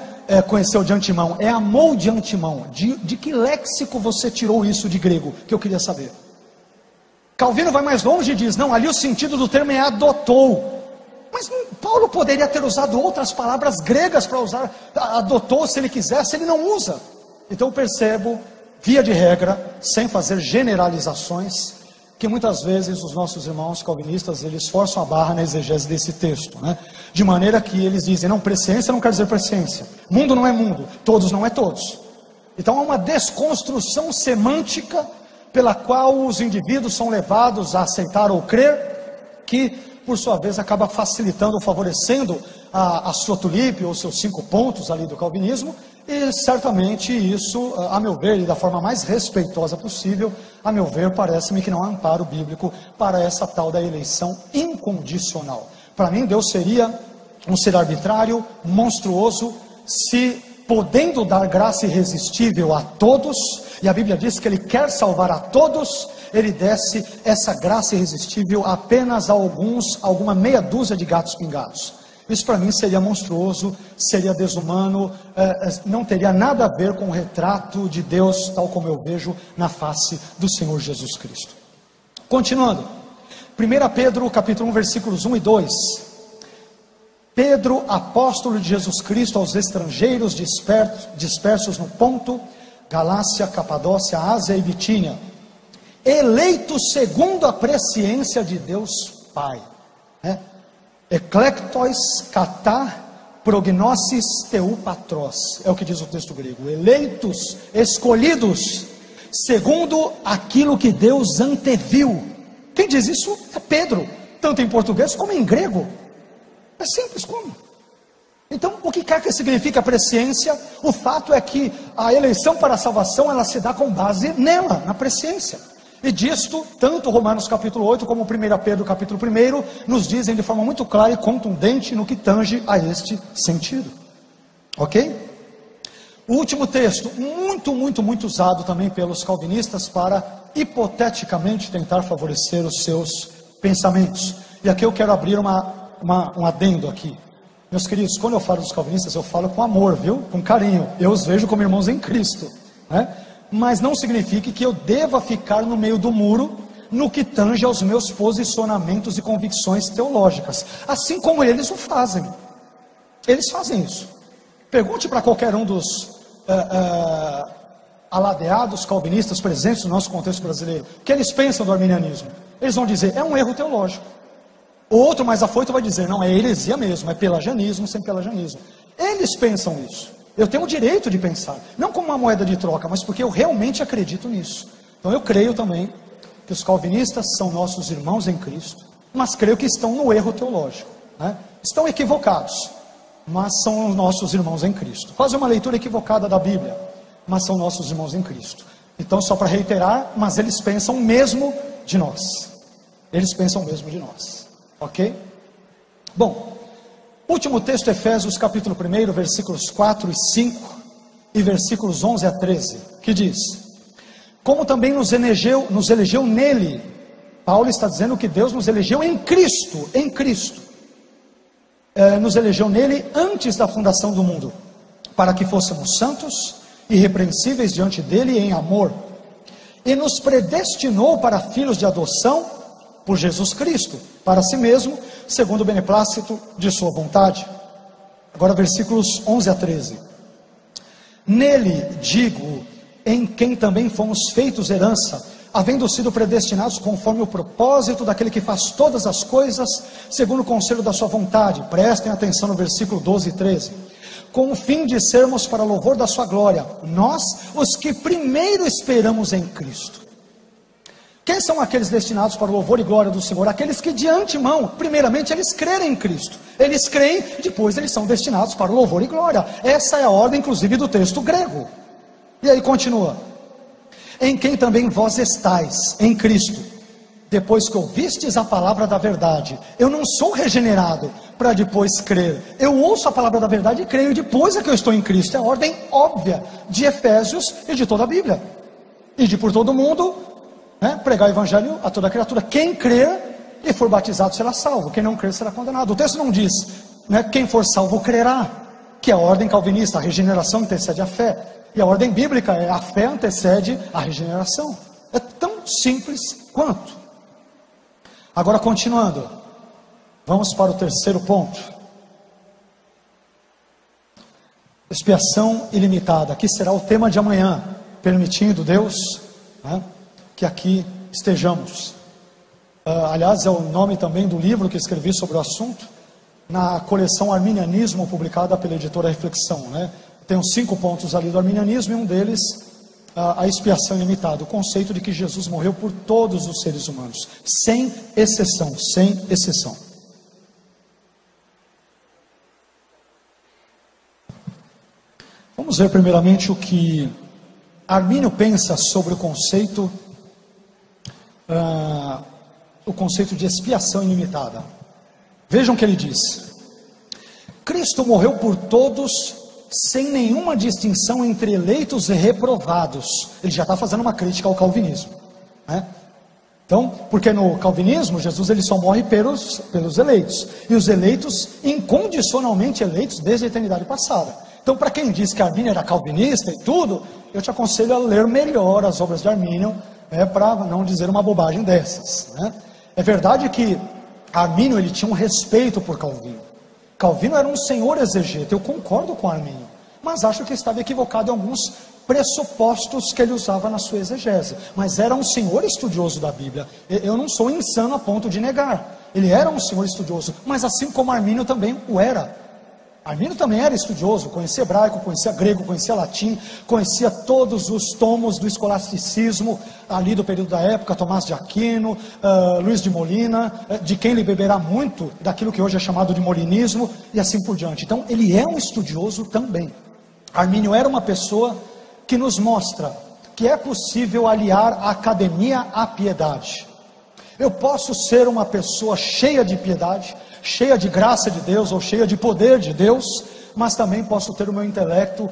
S1: conheceu de antemão, é amou de antemão. De que léxico você tirou isso de grego? Que eu queria saber. Calvino vai mais longe e diz, não, ali o sentido do termo é adotou. Mas Paulo poderia ter usado outras palavras gregas para usar, adotou se ele quisesse, ele não usa. Então eu percebo, via de regra, sem fazer generalizações, que muitas vezes os nossos irmãos calvinistas, eles forçam a barra na exegese desse texto, né? De maneira que eles dizem, não, presciência não quer dizer presciência, mundo não é mundo, todos não é todos. Então há uma desconstrução semântica, pela qual os indivíduos são levados a aceitar ou crer, que por sua vez acaba facilitando ou favorecendo a sua tulipe, ou seus 5 pontos ali do calvinismo, e certamente isso, a meu ver, e da forma mais respeitosa possível, a meu ver, parece-me que não há amparo bíblico para essa tal da eleição incondicional. Para mim, Deus seria um ser arbitrário, monstruoso, se podendo dar graça irresistível a todos, e a Bíblia diz que Ele quer salvar a todos, Ele desse essa graça irresistível apenas a alguma meia dúzia de gatos pingados. Isso para mim seria monstruoso, seria desumano, não teria nada a ver com o retrato de Deus, tal como eu vejo na face do Senhor Jesus Cristo. Continuando, 1 Pedro capítulo 1, versículos 1 e 2. Pedro, apóstolo de Jesus Cristo, aos estrangeiros dispersos no Ponto, Galácia, Capadócia, Ásia e Bitínia, eleitos segundo a presciência de Deus Pai, né? Eclectos kata prognosis teu patros, é o que diz o texto grego. Eleitos, escolhidos, segundo aquilo que Deus anteviu. Quem diz isso é Pedro, tanto em português como em grego. É simples como. Então, o que quer que signifique a presciência? O fato é que a eleição para a salvação, ela se dá com base nela, na presciência. E disto, tanto Romanos capítulo 8, como 1 Pedro capítulo 1, nos dizem de forma muito clara e contundente no que tange a este sentido. Ok? O último texto, muito usado também pelos calvinistas para, hipoteticamente, tentar favorecer os seus pensamentos. E aqui eu quero abrir um adendo aqui. Meus queridos, quando eu falo dos calvinistas, eu falo com amor, viu? Com carinho. Eu os vejo como irmãos em Cristo, né? Mas não significa que eu deva ficar no meio do muro no que tange aos meus posicionamentos e convicções teológicas, assim como eles o fazem. Eles fazem isso. Pergunte para qualquer um dos aladeados calvinistas presentes no nosso contexto brasileiro, o que eles pensam do arminianismo. Eles vão dizer, é um erro teológico. O outro mais afoito vai dizer, não, é heresia mesmo, é pelagianismo sem pelagianismo. Eles pensam isso. Eu tenho o direito de pensar, não como uma moeda de troca, mas porque eu realmente acredito nisso. Então eu creio também que os calvinistas são nossos irmãos em Cristo, mas creio que estão no erro teológico, né? Estão equivocados, mas são os nossos irmãos em Cristo. Fazem uma leitura equivocada da Bíblia, mas são nossos irmãos em Cristo. Então, só para reiterar, mas eles pensam mesmo de nós. Eles pensam mesmo de nós. Ok? Bom, último texto, Efésios capítulo 1, versículos 4 e 5 e versículos 11 a 13, que diz: como também nos elegeu nele. Paulo está dizendo que Deus nos elegeu em Cristo, nos elegeu nele antes da fundação do mundo, para que fôssemos santos e irrepreensíveis diante dele em amor, e nos predestinou para filhos de adoção por Jesus Cristo, para si mesmo, segundo o beneplácito de sua vontade. Agora versículos 11 a 13. Nele, digo, em quem também fomos feitos herança, havendo sido predestinados conforme o propósito daquele que faz todas as coisas, segundo o conselho da sua vontade. Prestem atenção no versículo 12 e 13. Com o fim de sermos para louvor da sua glória, nós, os que primeiro esperamos em Cristo. Quem são aqueles destinados para o louvor e glória do Senhor? Aqueles que de antemão, primeiramente, eles crerem em Cristo. Eles creem, depois eles são destinados para o louvor e glória. Essa é a ordem, inclusive, do texto grego. E aí continua: em quem também vós estáis, em Cristo, depois que ouvistes a palavra da verdade. Eu não sou regenerado para depois crer. Eu ouço a palavra da verdade e creio depois é que eu estou em Cristo. É a ordem óbvia de Efésios e de toda a Bíblia. E de por todo o mundo, né, pregar o evangelho a toda criatura. Quem crer e for batizado será salvo, quem não crer será condenado. O texto não diz, né, quem for salvo crerá, que é a ordem calvinista. A regeneração antecede a fé, e a ordem bíblica é a fé antecede a regeneração. É tão simples quanto. Agora, continuando, vamos para o terceiro ponto: expiação ilimitada, que será o tema de amanhã, permitindo Deus, né, que aqui estejamos. Aliás, é o nome também do livro que escrevi sobre o assunto, na coleção Arminianismo, publicada pela editora Reflexão, né? Tem uns 5 pontos ali do arminianismo, e um deles, a expiação ilimitada, o conceito de que Jesus morreu por todos os seres humanos, sem exceção, sem exceção. Vamos ver primeiramente o que Armínio pensa sobre o conceito de expiação ilimitada. Vejam o que ele diz: Cristo morreu por todos, sem nenhuma distinção entre eleitos e reprovados. Ele já está fazendo uma crítica ao calvinismo, né? Então, porque no calvinismo, Jesus ele só morre pelos eleitos, e os eleitos incondicionalmente eleitos desde a eternidade passada. Então, para quem diz que Armínio era calvinista e tudo, eu te aconselho a ler melhor as obras de Armínio, né, para não dizer uma bobagem dessas, né? É verdade que Armínio ele tinha um respeito por Calvino. Calvino era um senhor exegeta, eu concordo com Armínio, mas acho que estava equivocado em alguns pressupostos que ele usava na sua exegese, mas era um senhor estudioso da Bíblia. Eu não sou insano a ponto de negar, ele era um senhor estudioso, mas assim como Armínio também o era. Armínio também era estudioso, conhecia hebraico, conhecia grego, conhecia latim, conhecia todos os tomos do escolasticismo ali do período da época, Tomás de Aquino, Luís de Molina, de quem ele beberá muito daquilo que hoje é chamado de molinismo e assim por diante. Então ele é um estudioso também. Armínio era uma pessoa que nos mostra que é possível aliar a academia à piedade. Eu posso ser uma pessoa cheia de piedade, cheia de graça de Deus ou cheia de poder de Deus, mas também posso ter o meu intelecto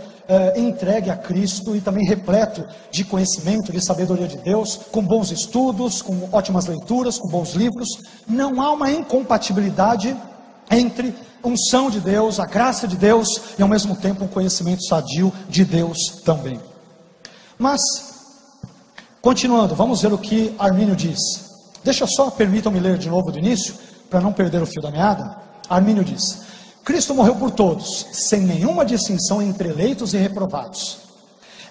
S1: entregue a Cristo e também repleto de conhecimento, de sabedoria de Deus, com bons estudos, com ótimas leituras, com bons livros. Não há uma incompatibilidade entre unção de Deus, a graça de Deus e ao mesmo tempo um conhecimento sadio de Deus também. Mas, continuando, vamos ver o que Armínio diz. Permitam-me ler de novo do início, para não perder o fio da meada. Armínio diz: Cristo morreu por todos, sem nenhuma distinção entre eleitos e reprovados.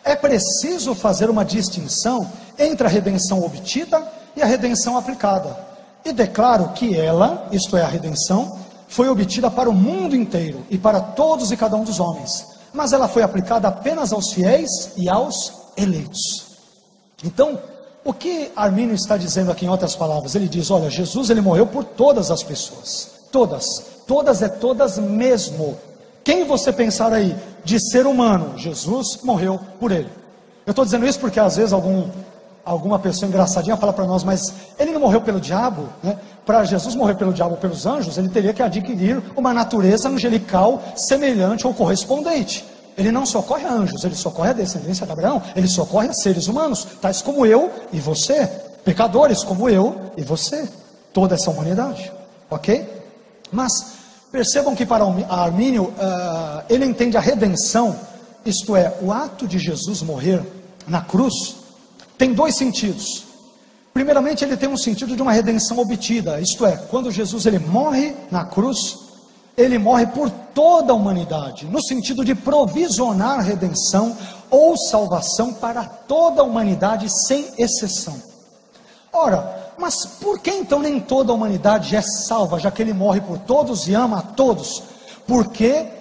S1: É preciso fazer uma distinção entre a redenção obtida e a redenção aplicada. E declaro que ela, isto é, a redenção, foi obtida para o mundo inteiro e para todos e cada um dos homens. Mas ela foi aplicada apenas aos fiéis e aos eleitos. Então, o que Armínio está dizendo aqui em outras palavras? Ele diz, olha, Jesus ele morreu por todas as pessoas, todas mesmo. Quem você pensar aí de ser humano, Jesus morreu por ele. Eu estou dizendo isso porque às vezes alguma pessoa engraçadinha fala para nós, mas ele não morreu pelo diabo, né? Para Jesus morrer pelo diabo ou pelos anjos, ele teria que adquirir uma natureza angelical semelhante ou correspondente. Ele não socorre a anjos, ele socorre a descendência de Abraão, ele socorre a seres humanos, tais como eu e você, pecadores como eu e você, toda essa humanidade, ok? Mas percebam que para Armínio, ele entende a redenção, isto é, o ato de Jesus morrer na cruz, tem dois sentidos. Primeiramente, ele tem um sentido de uma redenção obtida, isto é, quando Jesus ele morre na cruz, ele morre por toda a humanidade, no sentido de provisionar redenção ou salvação para toda a humanidade, sem exceção. Ora, mas por que então nem toda a humanidade é salva, já que ele morre por todos e ama a todos? Porque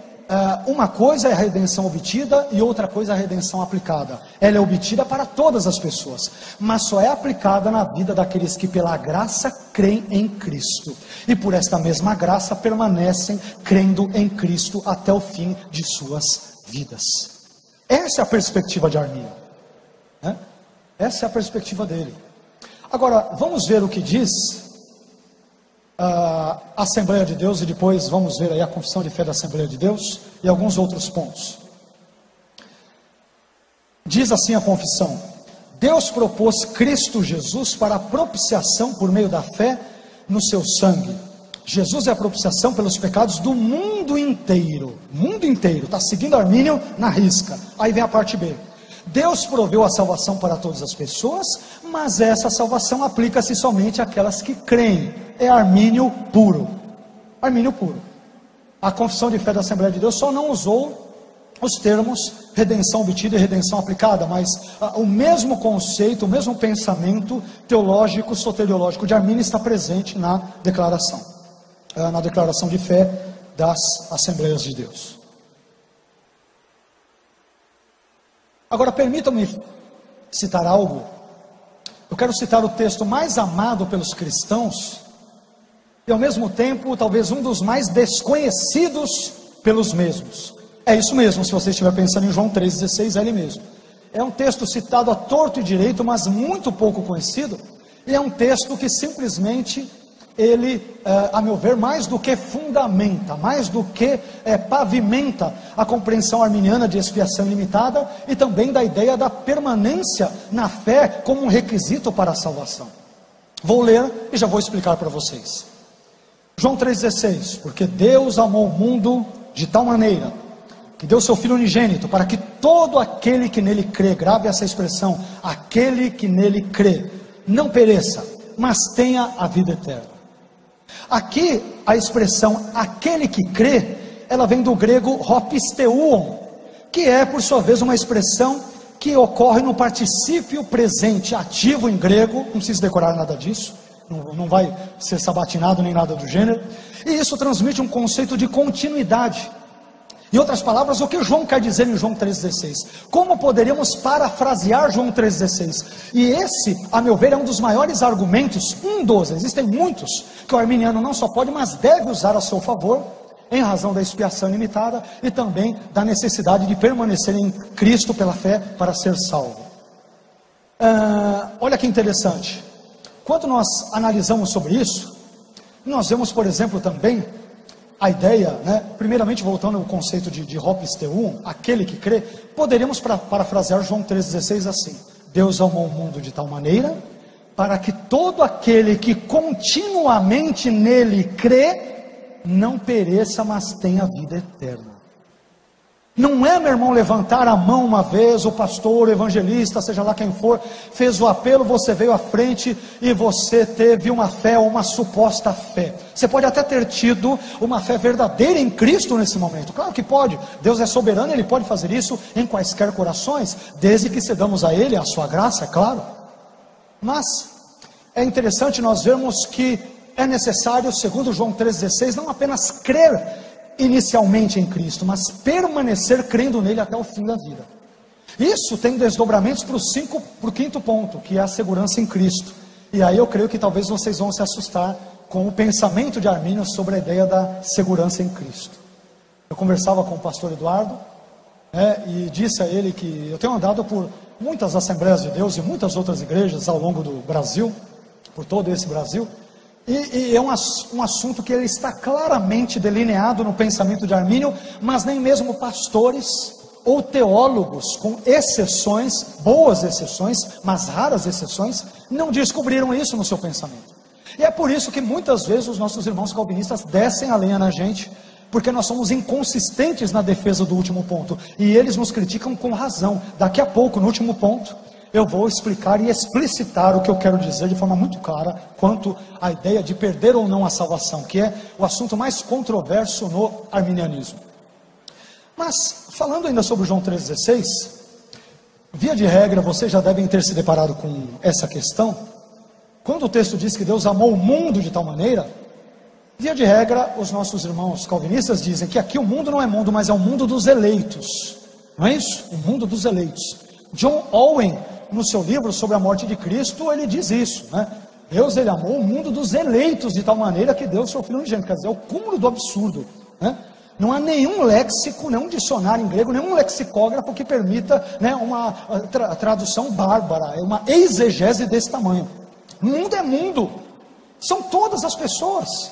S1: uma coisa é a redenção obtida e outra coisa é a redenção aplicada. Ela é obtida para todas as pessoas, mas só é aplicada na vida daqueles que pela graça creem em Cristo, e por esta mesma graça permanecem crendo em Cristo até o fim de suas vidas. Essa é a perspectiva de Armínio, né? Essa é a perspectiva dele. Agora, vamos ver o que diz a Assembleia de Deus, e depois vamos ver aí a confissão de fé da Assembleia de Deus e alguns outros pontos. Diz assim a confissão: Deus propôs Cristo Jesus para a propiciação por meio da fé no seu sangue. Jesus é a propiciação pelos pecados do mundo inteiro. Mundo inteiro, está seguindo Armínio na risca. Aí vem a parte B. Deus proveu a salvação para todas as pessoas, mas essa salvação aplica-se somente àquelas que creem. É Armínio puro. Armínio puro. A confissão de fé da Assembleia de Deus só não usou os termos redenção obtida e redenção aplicada, mas o mesmo conceito, o mesmo pensamento teológico, soteriológico de Armínio está presente na declaração de fé das Assembleias de Deus. Agora permitam-me citar algo. Eu quero citar o texto mais amado pelos cristãos e ao mesmo tempo talvez um dos mais desconhecidos pelos mesmos. É isso mesmo, se você estiver pensando em João 3,16, é ele mesmo. É um texto citado a torto e direito, mas muito pouco conhecido, e é um texto que simplesmente ele, a meu ver, mais do que fundamenta, mais do que pavimenta a compreensão arminiana de expiação ilimitada e também da ideia da permanência na fé como um requisito para a salvação. Vou ler e já vou explicar para vocês. João 3,16: porque Deus amou o mundo de tal maneira que deu seu Filho unigênito para que todo aquele que nele crê, grave essa expressão, aquele que nele crê, não pereça, mas tenha a vida eterna. Aqui a expressão aquele que crê, ela vem do grego hopisteuon, que é por sua vez uma expressão que ocorre no particípio presente ativo em grego. Não precisa decorar nada disso, não vai ser sabatinado nem nada do gênero, e isso transmite um conceito de continuidade. Em outras palavras, o que João quer dizer em João 3,16? Como poderíamos parafrasear João 3,16? E esse, a meu ver, é um dos maiores argumentos, existem muitos, que o arminiano não só pode, mas deve usar a seu favor, em razão da expiação ilimitada, e também da necessidade de permanecer em Cristo pela fé, para ser salvo. Olha que interessante, quando nós analisamos sobre isso, nós vemos, por exemplo, também a ideia, primeiramente voltando ao conceito de hopisteuon, aquele que crê, poderíamos parafrasear João 3,16 assim: Deus amou o mundo de tal maneira, para que todo aquele que continuamente nele crê, não pereça, mas tenha vida eterna. Não é, meu irmão, levantar a mão uma vez, o pastor, o evangelista, seja lá quem for, fez o apelo, você veio à frente e você teve uma fé, ou uma suposta fé. Você pode até ter tido uma fé verdadeira em Cristo nesse momento, claro que pode. Deus é soberano, Ele pode fazer isso em quaisquer corações, desde que cedamos a Ele a sua graça, é claro. Mas é interessante nós vermos que é necessário, segundo João 3,16, não apenas crer inicialmente em Cristo, mas permanecer crendo nele até o fim da vida. Isso tem desdobramentos para o quinto ponto, que é a segurança em Cristo. E aí eu creio que talvez vocês vão se assustar com o pensamento de Armínio sobre a ideia da segurança em Cristo. Eu conversava com o pastor Eduardo, e disse a ele que eu tenho andado por muitas Assembleias de Deus e muitas outras igrejas ao longo do Brasil, por todo esse Brasil, e é um assunto que ele está claramente delineado no pensamento de Armínio, mas nem mesmo pastores ou teólogos, com exceções, boas exceções, mas raras exceções, não descobriram isso no seu pensamento. E é por isso que muitas vezes os nossos irmãos calvinistas descem a lenha na gente, porque nós somos inconsistentes na defesa do último ponto, e eles nos criticam com razão. Daqui a pouco, no último ponto, eu vou explicar e explicitar o que eu quero dizer de forma muito clara quanto à ideia de perder ou não a salvação, que é o assunto mais controverso no arminianismo. Mas, falando ainda sobre João 3,16, via de regra, vocês já devem ter se deparado com essa questão. Quando o texto diz que Deus amou o mundo de tal maneira, via de regra, os nossos irmãos calvinistas dizem que aqui o mundo não é mundo, mas é o mundo dos eleitos. Não é isso? O mundo dos eleitos. John Owen, no seu livro sobre a morte de Cristo, ele diz isso, Deus, ele amou o mundo dos eleitos de tal maneira que deu o seu filho unigênito. Quer dizer, é o cúmulo do absurdo, Não há nenhum léxico, nenhum dicionário em grego, nenhum lexicógrafo que permita uma tradução bárbara, uma exegese desse tamanho. Mundo é mundo, são todas as pessoas.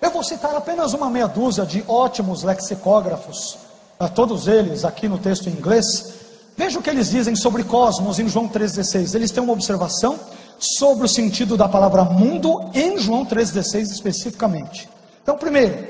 S1: Eu vou citar apenas uma meia dúzia de ótimos lexicógrafos, todos eles aqui no texto em inglês. Veja o que eles dizem sobre cosmos em João 3,16. Eles têm uma observação sobre o sentido da palavra mundo em João 3,16 especificamente. Então, primeiro,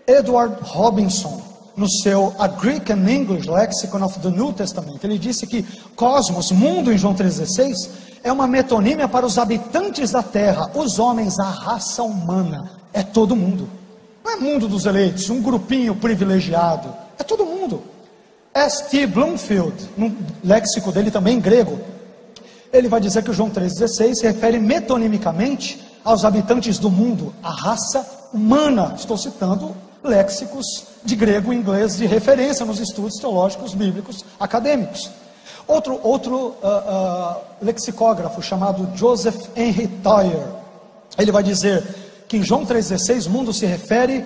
S1: Edward Robinson, no seu A Greek and English Lexicon of the New Testament, ele disse que cosmos, mundo em João 3,16, é uma metonímia para os habitantes da terra, os homens, a raça humana, é todo mundo. Não é mundo dos eleitos, um grupinho privilegiado, é todo mundo. S.T. Bloomfield, no léxico dele também em grego, ele vai dizer que o João 3,16 se refere metonimicamente aos habitantes do mundo, a raça humana. Estou citando léxicos de grego e inglês de referência nos estudos teológicos bíblicos acadêmicos. Outro lexicógrafo chamado Joseph Henry Tyre, ele vai dizer que em João 3,16 o mundo se refere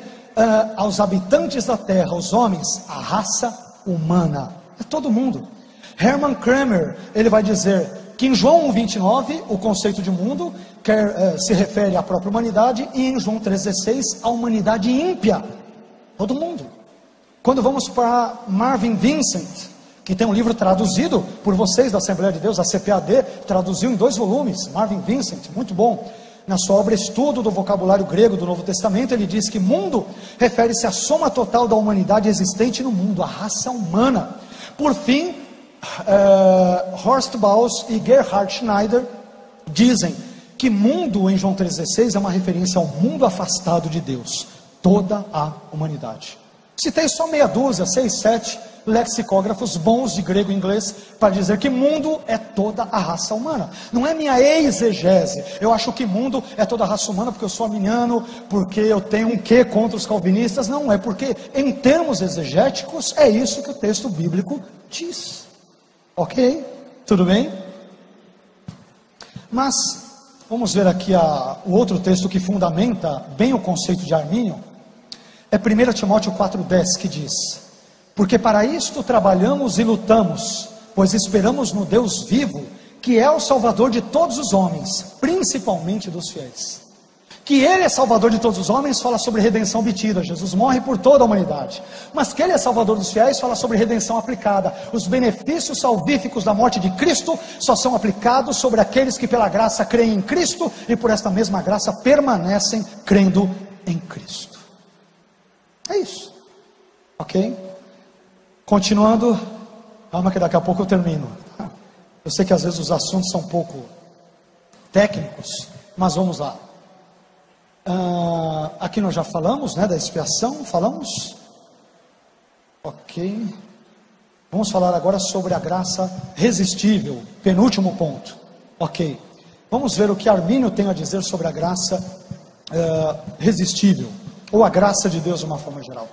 S1: aos habitantes da terra, os homens, a raça humana, é todo mundo. Herman Kramer, ele vai dizer que em João 1,29 o conceito de mundo se refere à própria humanidade, e em João 3,16 a humanidade ímpia, todo mundo. Quando vamos para Marvin Vincent, que tem um livro traduzido por vocês da Assembleia de Deus, a CPAD, traduziu em 2 volumes, Marvin Vincent, muito bom. Na sua obra Estudo do Vocabulário Grego do Novo Testamento, ele diz que mundo refere-se à soma total da humanidade existente no mundo, a raça humana. Por fim, Horst Baus e Gerhard Schneider dizem que mundo em João 3,16 é uma referência ao mundo afastado de Deus, toda a humanidade. Citei só meia dúzia, 6, 7 lexicógrafos bons de grego e inglês para dizer que mundo é toda a raça humana. Não é minha exegese, eu acho que mundo é toda a raça humana porque eu sou arminiano, porque eu tenho um quê contra os calvinistas. Não, é porque em termos exegéticos é isso que o texto bíblico diz. Ok? Tudo bem? Mas vamos ver aqui o outro texto que fundamenta bem o conceito de Armínio. É 1 Timóteo 4,10 que diz: porque para isto trabalhamos e lutamos, pois esperamos no Deus vivo, que é o Salvador de todos os homens, principalmente dos fiéis. Que Ele é Salvador de todos os homens fala sobre redenção obtida, Jesus morre por toda a humanidade. Mas que Ele é Salvador dos fiéis fala sobre redenção aplicada. Os benefícios salvíficos da morte de Cristo só são aplicados sobre aqueles que pela graça creem em Cristo e por esta mesma graça permanecem crendo em Cristo. É isso, ok? Continuando, calma que daqui a pouco eu termino. Eu sei que às vezes os assuntos são um pouco técnicos, mas vamos lá. Aqui nós já falamos, né, da expiação, falamos? Ok. Vamos falar agora sobre a graça resistível, penúltimo ponto. Ok. Vamos ver o que Armínio tem a dizer sobre a graça resistível, ou a graça de Deus de uma forma geral.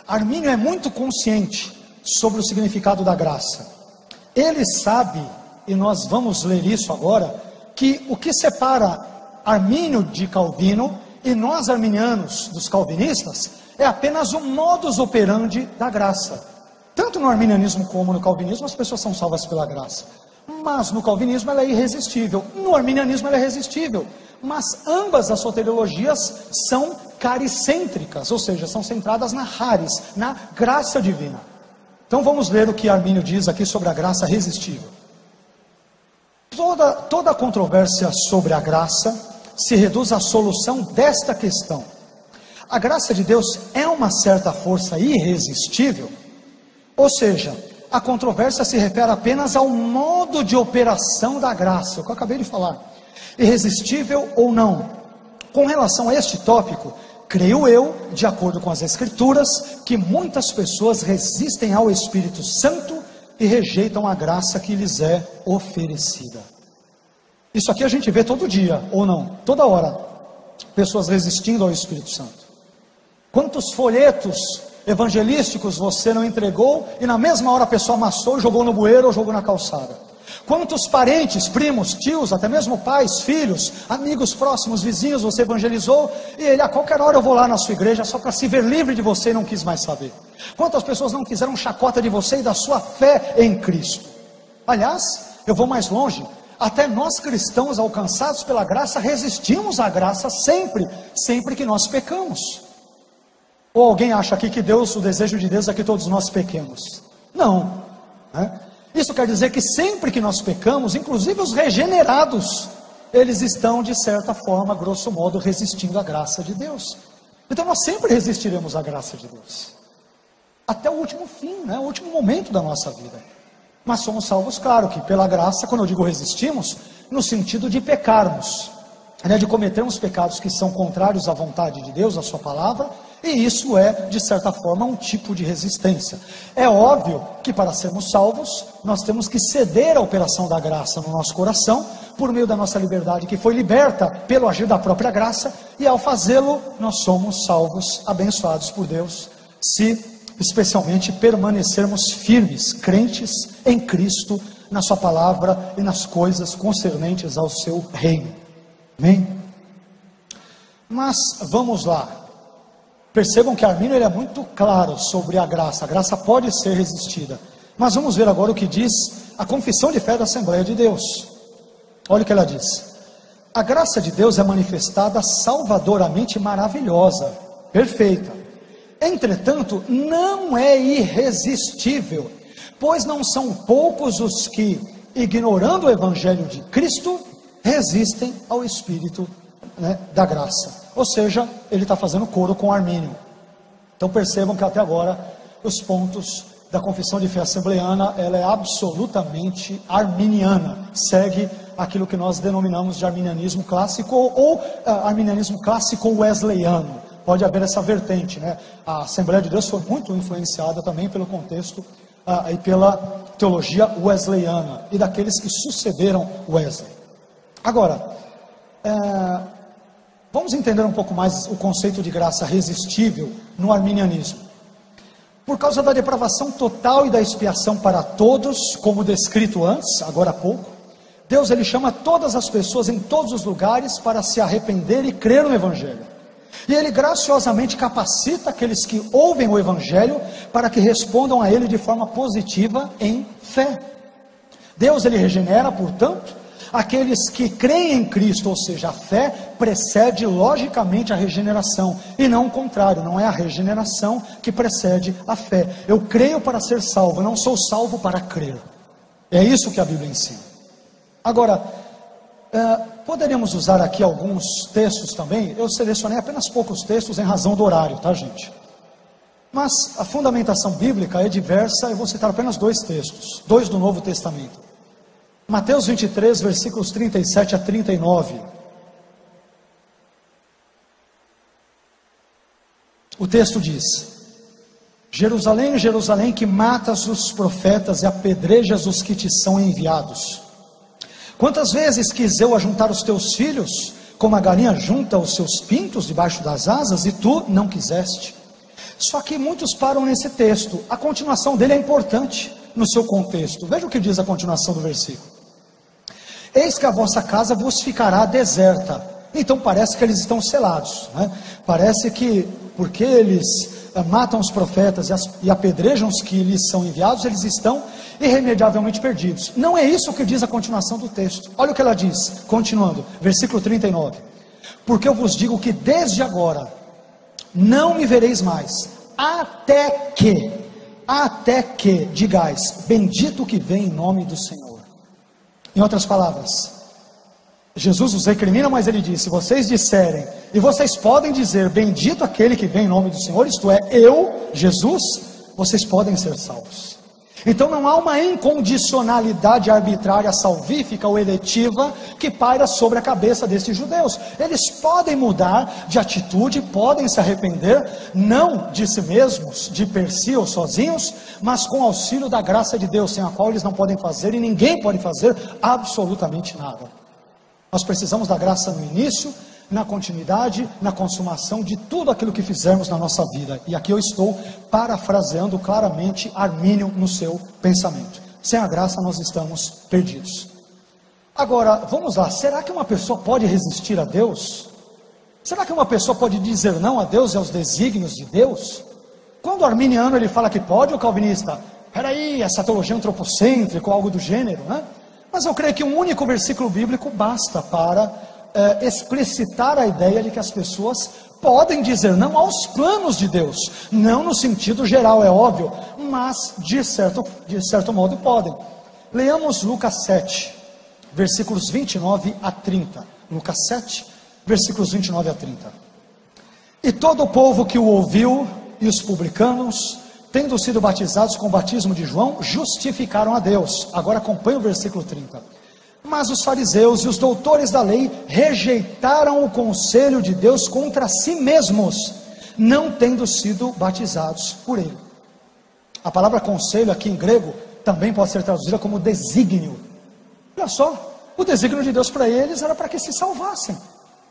S1: Armínio é muito consciente sobre o significado da graça. Ele sabe, e nós vamos ler isso agora, que o que separa Armínio de Calvino e nós arminianos dos calvinistas é apenas o modus operandi da graça. Tanto no arminianismo como no calvinismo as pessoas são salvas pela graça, mas no calvinismo ela é irresistível, no arminianismo ela é resistível. Mas ambas as soteriologias são caricêntricas, ou seja, são centradas na charis, na graça divina. Então vamos ler o que Armínio diz aqui sobre a graça resistível. Toda a controvérsia sobre a graça se reduz à solução desta questão: a graça de Deus é uma certa força irresistível? Ou seja, a controvérsia se refere apenas ao modo de operação da graça, o que eu acabei de falar, irresistível ou não. Com relação a este tópico, creio eu, de acordo com as Escrituras, que muitas pessoas resistem ao Espírito Santo e rejeitam a graça que lhes é oferecida. Isso aqui a gente vê todo dia, ou não? Toda hora, pessoas resistindo ao Espírito Santo. Quantos folhetos evangelísticos você não entregou e na mesma hora a pessoa amassou e jogou no bueiro ou jogou na calçada? Quantos parentes, primos, tios, até mesmo pais, filhos, amigos próximos, vizinhos você evangelizou e ele, a qualquer hora eu vou lá na sua igreja só para se ver livre de você e não quis mais saber? Quantas pessoas não fizeram chacota de você e da sua fé em Cristo? Aliás, eu vou mais longe, até nós cristãos alcançados pela graça resistimos à graça sempre que nós pecamos. Ou alguém acha aqui que Deus, o desejo de Deus é que todos nós pequemos? Não, né? Isso quer dizer que sempre que nós pecamos, inclusive os regenerados, eles estão de certa forma, grosso modo, resistindo à graça de Deus. Então nós sempre resistiremos à graça de Deus, até o último fim, né? O último momento da nossa vida. Mas somos salvos, claro, que pela graça, quando eu digo resistimos, no sentido de pecarmos, né? De cometermos pecados que são contrários à vontade de Deus, à sua palavra. E isso é, de certa forma, um tipo de resistência. É óbvio que para sermos salvos, nós temos que ceder à operação da graça no nosso coração, por meio da nossa liberdade que foi liberta pelo agir da própria graça, e ao fazê-lo, nós somos salvos, abençoados por Deus, se especialmente permanecermos firmes, crentes em Cristo, na sua palavra e nas coisas concernentes ao seu reino. Amém? Mas vamos lá. Percebam que Armínio ele é muito claro sobre a graça pode ser resistida. Mas vamos ver agora o que diz a Confissão de Fé da Assembleia de Deus. Olha o que ela diz: a graça de Deus é manifestada salvadoramente maravilhosa, perfeita. Entretanto, não é irresistível, pois não são poucos os que, ignorando o Evangelho de Cristo, resistem ao Espírito, né, da graça. Ou seja, ele está fazendo coro com Armínio. Então percebam que até agora os pontos da Confissão de Fé Assembleiana, ela é absolutamente arminiana, segue aquilo que nós denominamos de arminianismo clássico ou arminianismo clássico wesleyano. Pode haver essa vertente, né? A Assembleia de Deus foi muito influenciada também pelo contexto e pela teologia wesleyana e daqueles que sucederam Wesley. Agora, vamos entender um pouco mais o conceito de graça resistível no arminianismo. Por causa da depravação total e da expiação para todos, como descrito antes, agora há pouco, Deus ele chama todas as pessoas em todos os lugares para se arrepender e crer no Evangelho. E Ele graciosamente capacita aqueles que ouvem o Evangelho para que respondam a Ele de forma positiva em fé. Deus ele regenera, portanto, aqueles que creem em Cristo, ou seja, a fé precede logicamente a regeneração, e não o contrário, não é a regeneração que precede a fé. Eu creio para ser salvo, não sou salvo para crer. É isso que a Bíblia ensina. Agora, poderíamos usar aqui alguns textos também. Eu selecionei apenas poucos textos em razão do horário, tá, gente? Mas a fundamentação bíblica é diversa. Eu vou citar apenas 2 textos, 2 do Novo Testamento. Mateus 23, versículos 37 a 39. O texto diz: Jerusalém, Jerusalém, que matas os profetas e apedrejas os que te são enviados. Quantas vezes quis eu ajuntar os teus filhos, como a galinha junta os seus pintos debaixo das asas, e tu não quiseste. Só que muitos param nesse texto. A continuação dele é importante no seu contexto. Veja o que diz a continuação do versículo. Eis que a vossa casa vos ficará deserta. Então parece que eles estão selados, né? Parece que, porque eles matam os profetas e apedrejam os que lhes são enviados, eles estão irremediavelmente perdidos. Não é isso que diz a continuação do texto. Olha o que ela diz, continuando, versículo 39. Porque eu vos digo que desde agora não me vereis mais, até que digais, bendito que vem em nome do Senhor. Em outras palavras, Jesus os recrimina, mas ele diz: se vocês disserem, e vocês podem dizer, bendito aquele que vem em nome do Senhor, isto é, eu, Jesus, vocês podem ser salvos. Então não há uma incondicionalidade arbitrária, salvífica ou eletiva que paira sobre a cabeça destes judeus. Eles podem mudar de atitude, podem se arrepender, não de si mesmos, de per si ou sozinhos, mas com auxílio da graça de Deus, sem a qual eles não podem fazer, e ninguém pode fazer absolutamente nada. Nós precisamos da graça no início, na continuidade, na consumação de tudo aquilo que fizermos na nossa vida. E aqui eu estou parafraseando claramente Armínio no seu pensamento. Sem a graça nós estamos perdidos. Agora, vamos lá, será que uma pessoa pode resistir a Deus? Será que uma pessoa pode dizer não a Deus e aos desígnios de Deus? Quando o arminiano ele fala que pode, o calvinista, peraí, essa teologia antropocêntrica ou algo do gênero, né? Mas eu creio que um único versículo bíblico basta para explicitar a ideia de que as pessoas podem dizer não aos planos de Deus, não no sentido geral, é óbvio, mas de certo modo podem. Leamos Lucas 7, versículos 29 a 30. Lucas 7, versículos 29 a 30. E todo o povo que o ouviu, e os publicanos, tendo sido batizados com o batismo de João, justificaram a Deus. Agora acompanha o versículo 30. Mas os fariseus e os doutores da lei rejeitaram o conselho de Deus contra si mesmos, não tendo sido batizados por ele. A palavra conselho aqui em grego também pode ser traduzida como desígnio. Olha só, o desígnio de Deus para eles era para que se salvassem.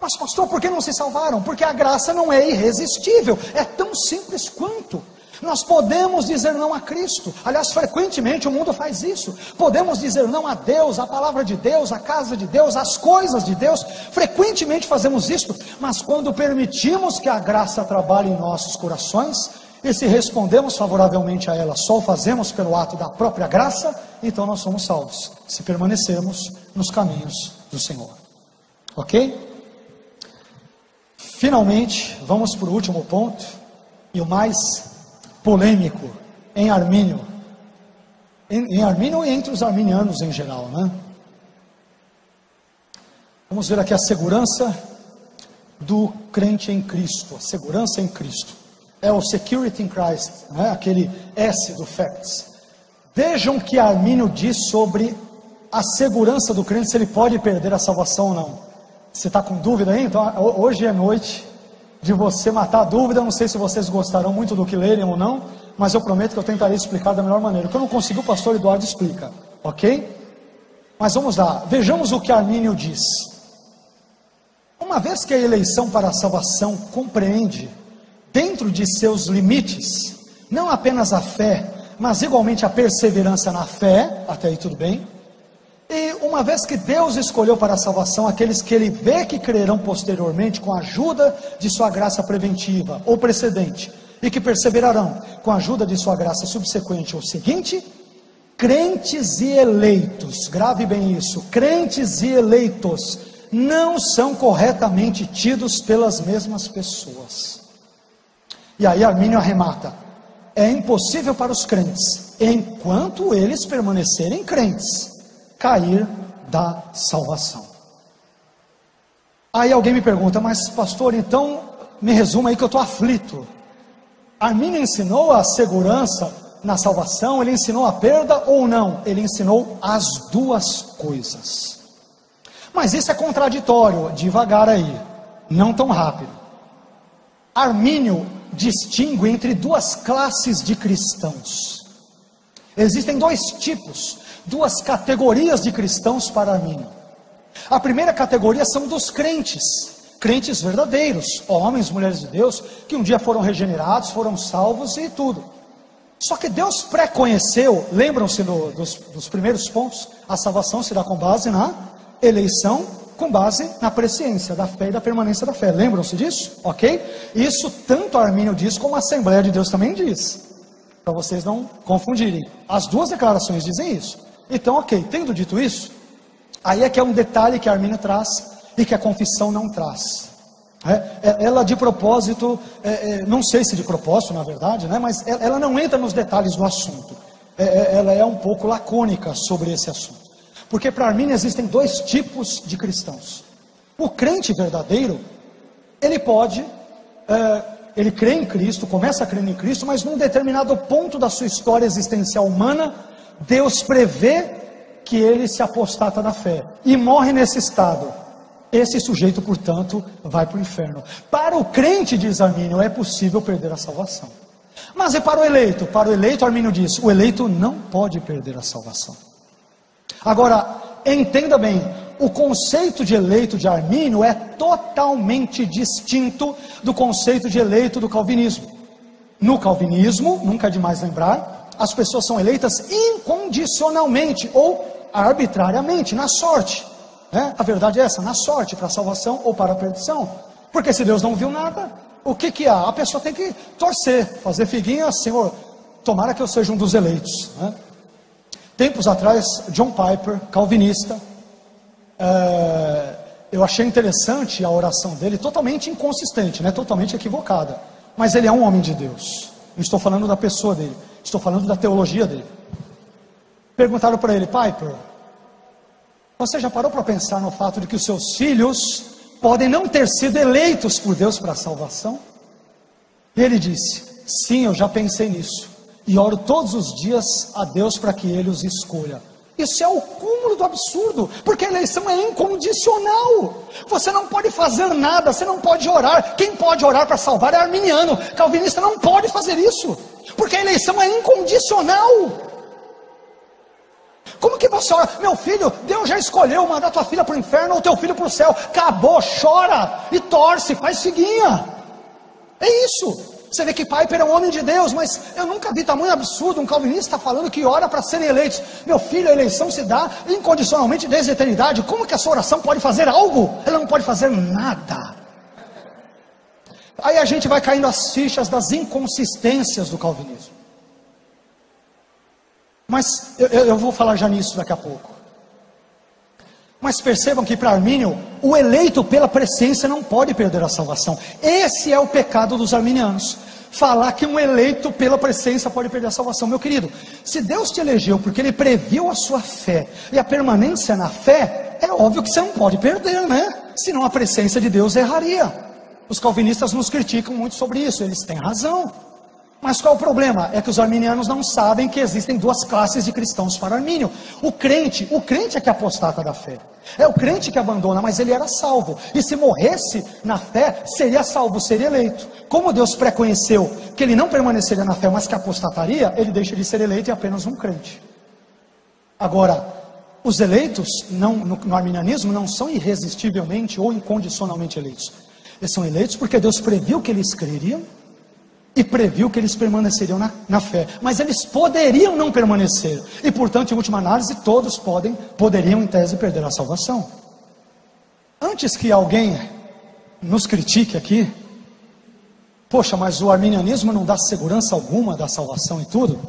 S1: Mas pastor, por que não se salvaram? Porque a graça não é irresistível, é tão simples quanto. Nós podemos dizer não a Cristo. Aliás, frequentemente o mundo faz isso. Podemos dizer não a Deus, a palavra de Deus, a casa de Deus, as coisas de Deus. Frequentemente fazemos isso. Mas quando permitimos que a graça trabalhe em nossos corações, e se respondemos favoravelmente a ela, só o fazemos pelo ato da própria graça, então nós somos salvos, se permanecermos nos caminhos do Senhor. Ok? Finalmente, vamos para o último ponto, e o mais polêmico em Armínio, em Armínio e entre os arminianos em geral, né? Vamos ver aqui a segurança do crente em Cristo, a segurança em Cristo, é o security in Christ, né? Aquele S do facts. Vejam o que Armínio diz sobre a segurança do crente, se ele pode perder a salvação ou não. Você está com dúvida aí? Então hoje é noite de você matar a dúvida. Eu não sei se vocês gostarão muito do que lerem ou não, mas eu prometo que eu tentarei explicar da melhor maneira. O que eu não consigo, o pastor Eduardo explica, ok? Mas vamos lá, vejamos o que Armínio diz. Uma vez que a eleição para a salvação compreende, dentro de seus limites, não apenas a fé, mas igualmente a perseverança na fé, até aí tudo bem. E uma vez que Deus escolheu para a salvação aqueles que Ele vê que crerão posteriormente com a ajuda de sua graça preventiva ou precedente, e que perseverarão com a ajuda de sua graça subsequente ou seguinte, crentes e eleitos, grave bem isso, crentes e eleitos não são corretamente tidos pelas mesmas pessoas. E aí Armínio arremata: é impossível para os crentes, enquanto eles permanecerem crentes, cair da salvação. Aí alguém me pergunta: mas pastor, então me resuma aí que eu estou aflito. Armínio ensinou a segurança na salvação, ele ensinou a perda ou não? Ele ensinou as duas coisas. Mas isso é contraditório, devagar aí, não tão rápido. Armínio distingue entre duas classes de cristãos. Existem dois tipos, duas categorias de cristãos para Armínio. A primeira categoria são dos crentes, crentes verdadeiros, homens, mulheres de Deus, que um dia foram regenerados, foram salvos e tudo. Só que Deus pré-conheceu, lembram-se dos primeiros pontos, a salvação se dá com base na eleição, com base na presciência da fé e da permanência da fé. Lembram-se disso? Ok? Isso tanto Armínio diz como a Assembleia de Deus também diz, para vocês não confundirem. As duas declarações dizem isso. Então, ok, tendo dito isso, aí é que é um detalhe que Armínio traz e que a confissão não traz. Ela de propósito, não sei se de propósito na verdade, mas ela não entra nos detalhes do assunto. Ela é um pouco lacônica sobre esse assunto. Porque para Armínio existem dois tipos de cristãos. O crente verdadeiro, ele pode, ele crê em Cristo, começa a crer em Cristo, mas num determinado ponto da sua história existencial humana, Deus prevê que ele se apostata da fé e morre nesse estado. Esse sujeito, portanto, vai para o inferno. Para o crente, diz Armínio, é possível perder a salvação. Mas e para o eleito? Para o eleito, Armínio diz, o eleito não pode perder a salvação. Agora, entenda bem, o conceito de eleito de Armínio é totalmente distinto do conceito de eleito do calvinismo. No calvinismo, nunca é demais lembrar, as pessoas são eleitas incondicionalmente ou arbitrariamente, na sorte. A verdade é essa, na sorte, para a salvação ou para a perdição. Porque se Deus não viu nada, o que há? A pessoa tem que torcer, fazer figuinha, Senhor, tomara que eu seja um dos eleitos. Tempos atrás, John Piper, calvinista, eu achei interessante a oração dele, totalmente inconsistente, totalmente equivocada. Mas ele é um homem de Deus. Não estou falando da pessoa dele, estou falando da teologia dele. Perguntaram para ele: Piper, você já parou para pensar no fato de que os seus filhos podem não ter sido eleitos por Deus para a salvação? E ele disse: sim, eu já pensei nisso. E oro todos os dias a Deus para que Ele os escolha. Isso é o cúmulo do absurdo, porque a eleição é incondicional. Você não pode fazer nada, você não pode orar. Quem pode orar para salvar é arminiano. Calvinista não pode fazer isso, porque a eleição é incondicional. Como que você ora? Meu filho, Deus já escolheu mandar tua filha para o inferno ou teu filho para o céu. Acabou, chora e torce, faz figuinha. É isso. Você vê que Piper é um homem de Deus, mas eu nunca vi tamanho absurdo um calvinista falando que ora para serem eleitos. Meu filho, a eleição se dá incondicionalmente desde a eternidade. Como que a sua oração pode fazer algo? Ela não pode fazer nada. Aí a gente vai caindo as fichas das inconsistências do calvinismo. Mas eu vou falar já nisso daqui a pouco. Mas percebam que para Armínio, o eleito pela presciência não pode perder a salvação. Esse é o pecado dos arminianos. Falar que um eleito pela presciência pode perder a salvação. Meu querido, se Deus te elegeu porque Ele previu a sua fé e a permanência na fé, é óbvio que você não pode perder, Senão a presciência de Deus erraria. Os calvinistas nos criticam muito sobre isso, eles têm razão. Mas qual é o problema? É que os arminianos não sabem que existem duas classes de cristãos para Armínio. O crente é que apostata da fé. É o crente que abandona, mas ele era salvo. E se morresse na fé, seria salvo, seria eleito. Como Deus pré-conheceu que ele não permaneceria na fé, mas que apostataria, ele deixa de ser eleito e é apenas um crente. Agora, os eleitos no arminianismo não são irresistivelmente ou incondicionalmente eleitos. Eles são eleitos porque Deus previu que eles creriam e previu que eles permaneceriam na fé. Mas eles poderiam não permanecer. E portanto, em última análise, todos poderiam em tese perder a salvação. Antes que alguém nos critique aqui, poxa, mas o arminianismo não dá segurança alguma da salvação e tudo.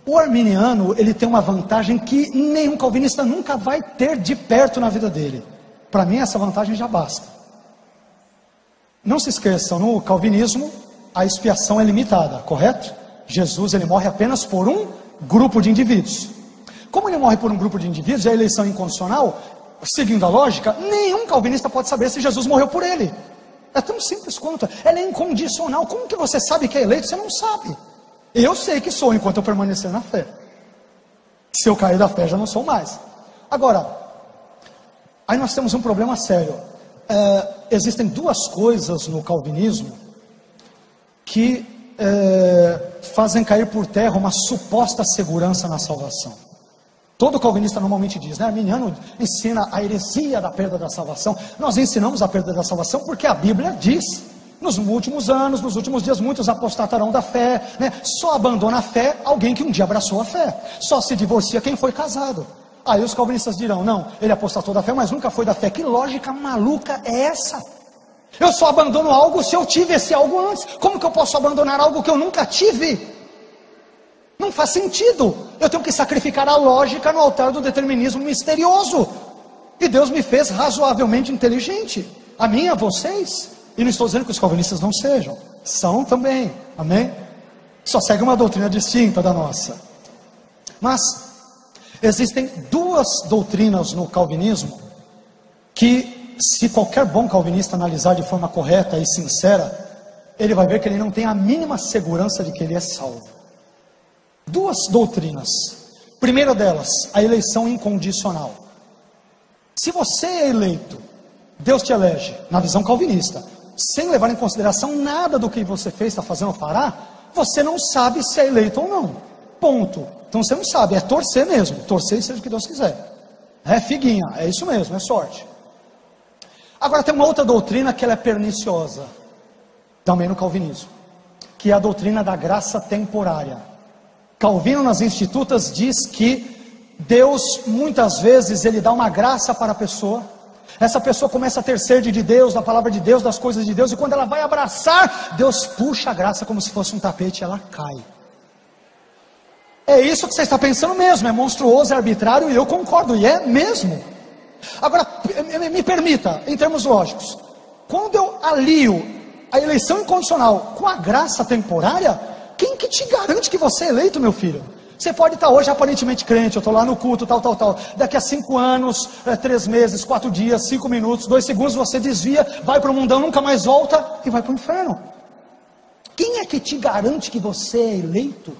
S1: O arminiano, ele tem uma vantagem que nenhum calvinista nunca vai ter de perto na vida dele. Para mim essa vantagem já basta. Não se esqueçam, no calvinismo a expiação é limitada, correto? Jesus, ele morre apenas por um grupo de indivíduos. Como ele morre por um grupo de indivíduos, a eleição incondicional, seguindo a lógica, nenhum calvinista pode saber se Jesus morreu por ele. É tão simples quanto, ela é incondicional. Como que você sabe que é eleito? Você não sabe. Eu sei que sou enquanto eu permanecer na fé. Se eu cair da fé, já não sou mais. Agora, aí nós temos um problema sério. Existem duas coisas no calvinismo que fazem cair por terra uma suposta segurança na salvação. Todo calvinista normalmente diz, né? Arminiano ensina a heresia da perda da salvação. Nós ensinamos a perda da salvação porque a Bíblia diz, nos últimos anos, nos últimos dias, muitos apostatarão da fé, né? Só abandona a fé alguém que um dia abraçou a fé. Só se divorcia quem foi casado. Aí os calvinistas dirão, não, ele apostatou da fé, mas nunca foi da fé. Que lógica maluca é essa? Eu só abandono algo se eu tive esse algo antes. Como que eu posso abandonar algo que eu nunca tive? Não faz sentido. Eu tenho que sacrificar a lógica no altar do determinismo misterioso. E Deus me fez razoavelmente inteligente. A mim e a vocês. E não estou dizendo que os calvinistas não sejam. São também. Amém? Só segue uma doutrina distinta da nossa. Mas existem duas doutrinas no calvinismo que, se qualquer bom calvinista analisar de forma correta e sincera, ele vai ver que ele não tem a mínima segurança de que ele é salvo. Duas doutrinas. Primeira delas, a eleição incondicional. Se você é eleito, Deus te elege, na visão calvinista, sem levar em consideração nada do que você fez, está fazendo ou fará, você não sabe se é eleito ou não. Ponto. Então você não sabe, é torcer mesmo. Torcer e seja o que Deus quiser. É figuinha, é isso mesmo, é sorte. Agora tem uma outra doutrina que ela é perniciosa, também no calvinismo, que é a doutrina da graça temporária. Calvino nas Institutas diz que Deus muitas vezes ele dá uma graça para a pessoa. Essa pessoa começa a ter sede de Deus, da palavra de Deus, das coisas de Deus, e quando ela vai abraçar, Deus puxa a graça como se fosse um tapete e ela cai. É isso que você está pensando mesmo, é monstruoso, é arbitrário, e eu concordo, e é mesmo. Agora, me permita, em termos lógicos, quando eu alio a eleição incondicional com a graça temporária, quem que te garante que você é eleito, meu filho? Você pode estar hoje aparentemente crente, eu estou lá no culto, tal. Daqui a 5 anos, 3 meses, 4 dias, 5 minutos, 2 segundos, você desvia, vai para o mundão, nunca mais volta e vai para o inferno. Quem é que te garante que você é eleito?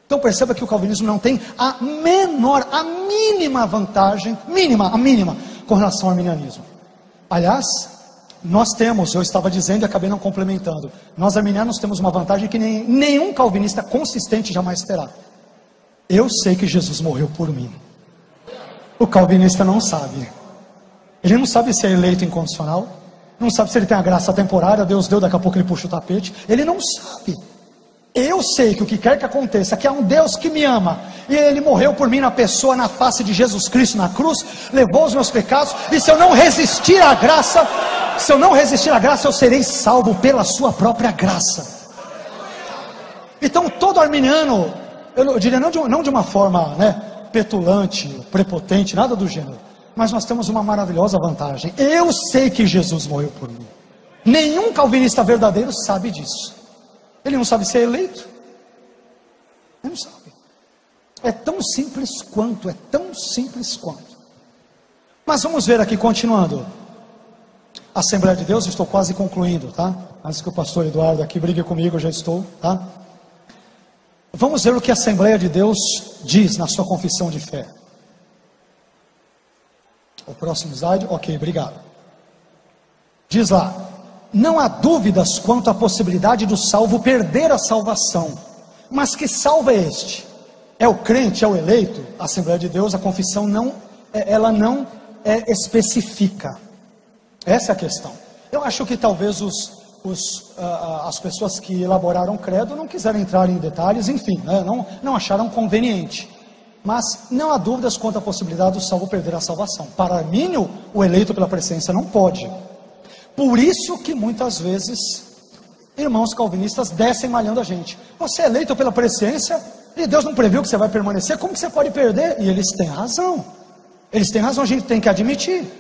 S1: Então perceba que o calvinismo não tem a mínima vantagem, a mínima, com relação ao arminianismo. Aliás, nós temos, eu estava dizendo e acabei não complementando, nós arminianos temos uma vantagem que nenhum calvinista consistente jamais terá. Eu sei que Jesus morreu por mim. O calvinista não sabe. Ele não sabe se é eleito incondicional, não sabe se ele tem a graça temporária, Deus deu, daqui a pouco ele puxa o tapete. Ele não sabe. Eu sei que o que quer que aconteça, que há um Deus que me ama, e Ele morreu por mim na pessoa, na face de Jesus Cristo na cruz, levou os meus pecados, e se eu não resistir à graça, eu serei salvo pela sua própria graça. Então todo arminiano, eu diria não de uma forma petulante, prepotente, nada do gênero, mas nós temos uma maravilhosa vantagem. Eu sei que Jesus morreu por mim. Nenhum calvinista verdadeiro sabe disso. Ele não sabe se é eleito. Ele não sabe. É tão simples quanto, Mas vamos ver aqui, continuando. Assembleia de Deus, estou quase concluindo, tá? Antes que o pastor Eduardo aqui brigue comigo, eu já estou, tá? Vamos ver o que a Assembleia de Deus diz na sua confissão de fé. O próximo slide, ok, obrigado. Diz lá: não há dúvidas quanto à possibilidade do salvo perder a salvação, mas que salvo é este? É o crente, é o eleito? A Assembleia de Deus, a confissão não especifica. Essa é a questão. Eu acho que talvez as pessoas que elaboraram o credo não quiseram entrar em detalhes, enfim, né, não acharam conveniente. Mas não há dúvidas quanto à possibilidade do salvo perder a salvação. Para Armínio, o eleito pela presciência não pode. Por isso que muitas vezes irmãos calvinistas descem malhando a gente. Você é eleito pela presciência e Deus não previu que você vai permanecer, como que você pode perder? E eles têm razão. Eles têm razão, a gente tem que admitir,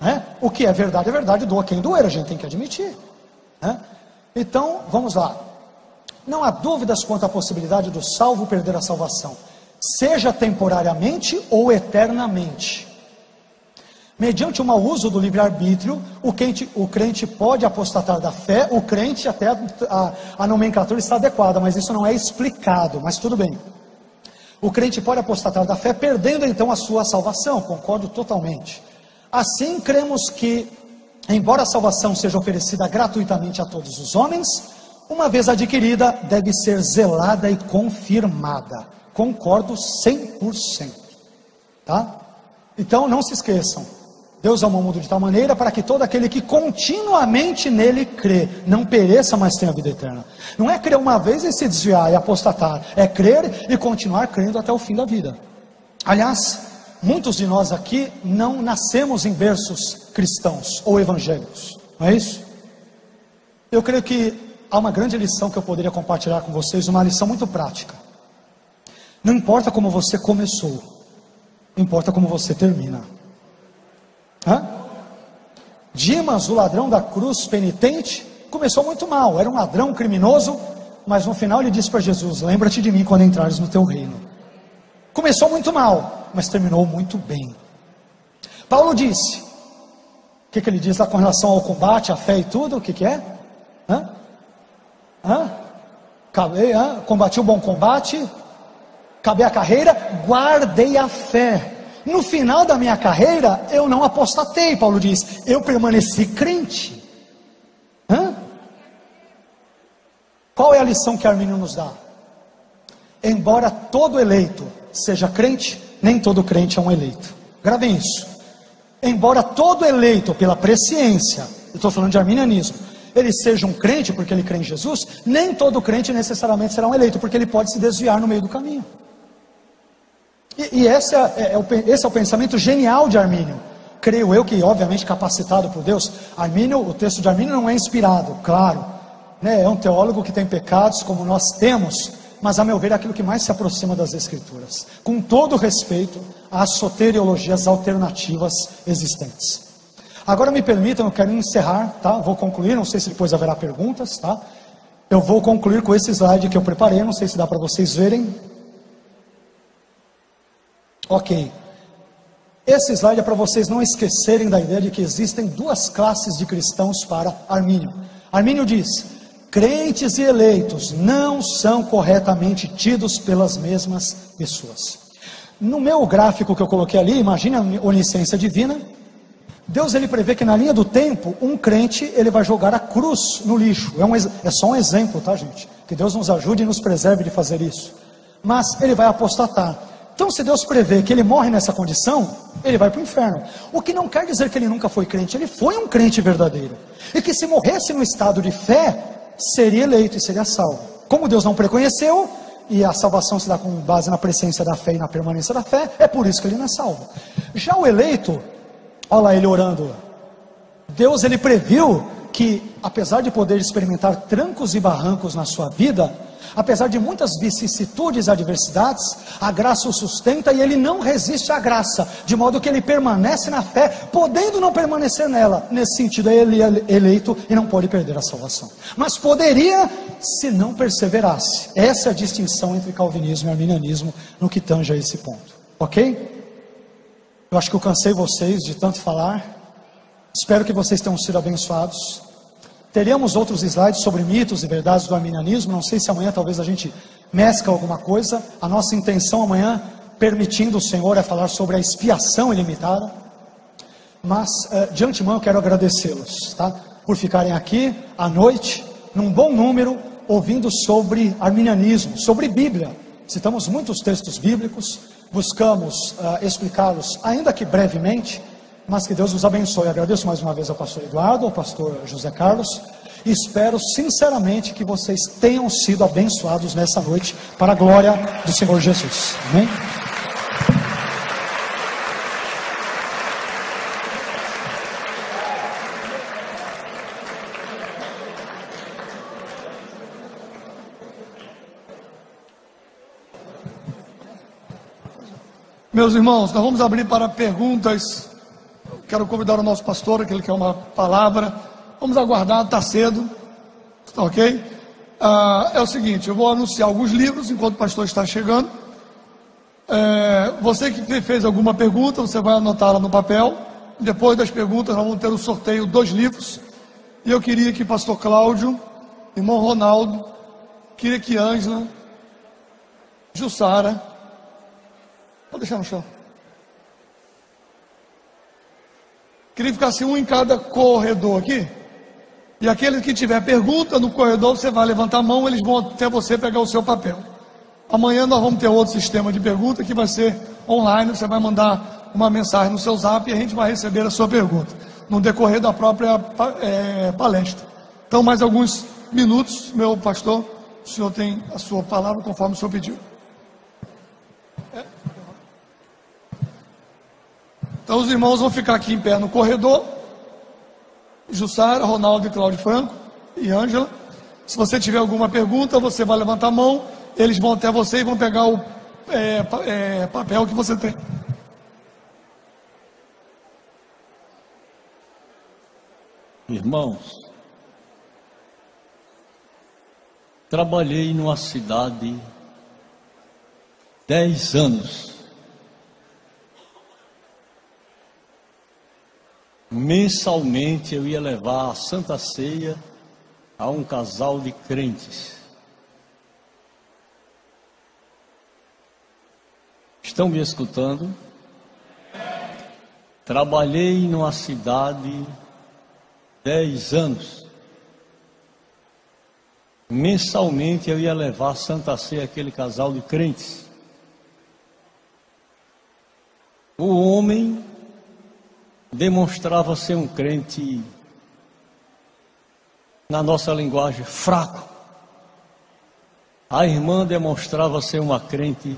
S1: né? O que é verdade, doa quem doer, a gente tem que admitir, né? Então, vamos lá. Não há dúvidas quanto à possibilidade do salvo perder a salvação, seja temporariamente ou eternamente. Mediante o mau uso do livre-arbítrio, o crente pode apostatar da fé. O crente, até a nomenclatura está adequada, mas isso não é explicado, mas tudo bem. O crente pode apostatar da fé, perdendo então a sua salvação, concordo totalmente. Assim, cremos que, embora a salvação seja oferecida gratuitamente a todos os homens, uma vez adquirida, deve ser zelada e confirmada. Concordo 100%, tá? Então, não se esqueçam, Deus amou o mundo de tal maneira para que todo aquele que continuamente nele crê, não pereça, mas tenha vida eterna. Não é crer uma vez e se desviar e apostatar, é crer e continuar crendo até o fim da vida. Aliás, muitos de nós aqui não nascemos em berços cristãos ou evangélicos, não é isso? Eu creio que há uma grande lição que eu poderia compartilhar com vocês, uma lição muito prática. Não importa como você começou, importa como você termina. Dimas, o ladrão da cruz penitente, começou muito mal, era um ladrão criminoso, mas no final ele disse para Jesus: lembra-te de mim quando entrares no teu reino. Começou muito mal, mas terminou muito bem. Paulo disse, o que ele diz lá com relação ao combate, à fé e tudo, o que é? Combati o bom combate, acabei a carreira, guardei a fé. No final da minha carreira, eu não apostatei, Paulo diz, eu permaneci crente. Qual é a lição que Armínio nos dá? Embora todo eleito seja crente, nem todo crente é um eleito. Gravem isso. Embora todo eleito pela presciência, eu estou falando de arminianismo, ele seja um crente porque ele crê em Jesus, nem todo crente necessariamente será um eleito, porque ele pode se desviar no meio do caminho. E esse é o pensamento genial de Armínio. Creio eu que, obviamente, capacitado por Deus. Armínio, o texto de Armínio não é inspirado, claro, né? É um teólogo que tem pecados como nós temos, mas a meu ver é aquilo que mais se aproxima das Escrituras, com todo respeito às soteriologias alternativas existentes. Agora me permitam, eu quero encerrar, tá? Vou concluir, não sei se depois haverá perguntas, tá? Eu vou concluir com esse slide que eu preparei, não sei se dá para vocês verem. Ok, esse slide é para vocês não esquecerem da ideia de que existem duas classes de cristãos para Armínio. Armínio diz, crentes e eleitos não são corretamente tidos pelas mesmas pessoas. No meu gráfico que eu coloquei ali, imagine a onisciência divina, Deus ele prevê que na linha do tempo, um crente ele vai jogar a cruz no lixo. É só um exemplo, tá, gente? Que Deus nos ajude e nos preserve de fazer isso. Mas ele vai apostatar. Então, se Deus prevê que ele morre nessa condição, ele vai para o inferno. O que não quer dizer que ele nunca foi crente, ele foi um crente verdadeiro. E que se morresse no estado de fé, seria eleito e seria salvo. Como Deus não preconheceu, e a salvação se dá com base na presciência da fé e na permanência da fé, é por isso que ele não é salvo. Já o eleito, olha lá ele orando, Deus ele previu que, apesar de poder experimentar trancos e barrancos na sua vida, apesar de muitas vicissitudes e adversidades, a graça o sustenta e ele não resiste à graça, de modo que ele permanece na fé, podendo não permanecer nela. Nesse sentido, ele é eleito e não pode perder a salvação, mas poderia se não perseverasse. Essa é a distinção entre calvinismo e arminianismo no que tange a esse ponto, ok? Eu acho que eu cansei vocês de tanto falar, espero que vocês tenham sido abençoados. Teríamos outros slides sobre mitos e verdades do arminianismo, não sei se amanhã talvez a gente mescla alguma coisa. A nossa intenção amanhã, permitindo o Senhor, é falar sobre a expiação ilimitada. Mas de antemão eu quero agradecê-los, tá? Por ficarem aqui à noite, num bom número, ouvindo sobre arminianismo, sobre Bíblia. Citamos muitos textos bíblicos, buscamos explicá-los, ainda que brevemente, mas que Deus os abençoe. Agradeço mais uma vez ao pastor Eduardo, ao pastor José Carlos, e espero sinceramente que vocês tenham sido abençoados nessa noite, para a glória do Senhor Jesus. Amém?
S2: Meus irmãos, nós vamos abrir para perguntas. Quero convidar o nosso pastor, que ele quer uma palavra. Vamos aguardar, está cedo, está ok? É o seguinte, eu vou anunciar alguns livros enquanto o pastor está chegando. Você que fez alguma pergunta, você vai anotá-la no papel. Depois das perguntas, nós vamos ter o sorteio 2 livros. E eu queria que pastor Cláudio, irmão Ronaldo, queria que Ângela, Jussara, pode deixar no chão. Queria que ficasse um em cada corredor aqui. E aquele que tiver pergunta no corredor, você vai levantar a mão, eles vão até você pegar o seu papel. Amanhã nós vamos ter outro sistema de pergunta que vai ser online. Você vai mandar uma mensagem no seu zap e a gente vai receber a sua pergunta no decorrer da própria palestra. Então, mais alguns minutos, meu pastor, o senhor tem a sua palavra conforme o senhor pediu. Então os irmãos vão ficar aqui em pé no corredor. Jussara, Ronaldo e Cláudio Franco e Ângela. Se você tiver alguma pergunta, você vai levantar a mão. Eles vão até você e vão pegar o papel que você tem.
S3: Irmãos, trabalhei numa cidade 10 anos. Mensalmente eu ia levar a Santa Ceia a um casal de crentes. Estão me escutando? Trabalhei numa cidade 10 anos. Mensalmente eu ia levar a Santa Ceia àquele casal de crentes. O homem demonstrava ser um crente, na nossa linguagem, fraco. A irmã demonstrava ser uma crente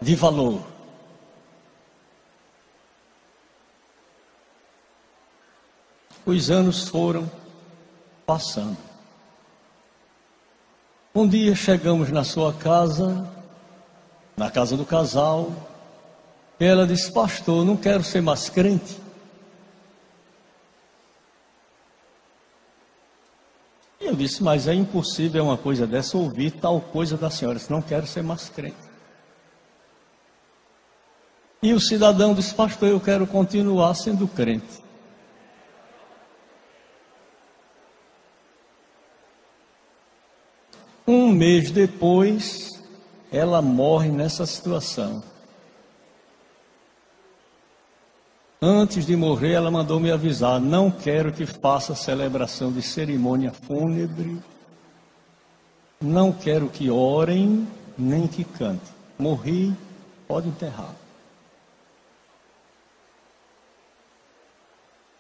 S3: de valor. Os anos foram passando. Um dia chegamos na sua casa, na casa do casal, e ela disse: pastor, não quero ser mais crente. E eu disse: mas é impossível uma coisa dessa, ouvir tal coisa da senhora, se não quero ser mais crente. E o cidadão disse: pastor, eu quero continuar sendo crente. Um mês depois, ela morre nessa situação. Antes de morrer, ela mandou me avisar: não quero que faça celebração de cerimônia fúnebre, não quero que orem, nem que cantem. Morri, pode enterrar.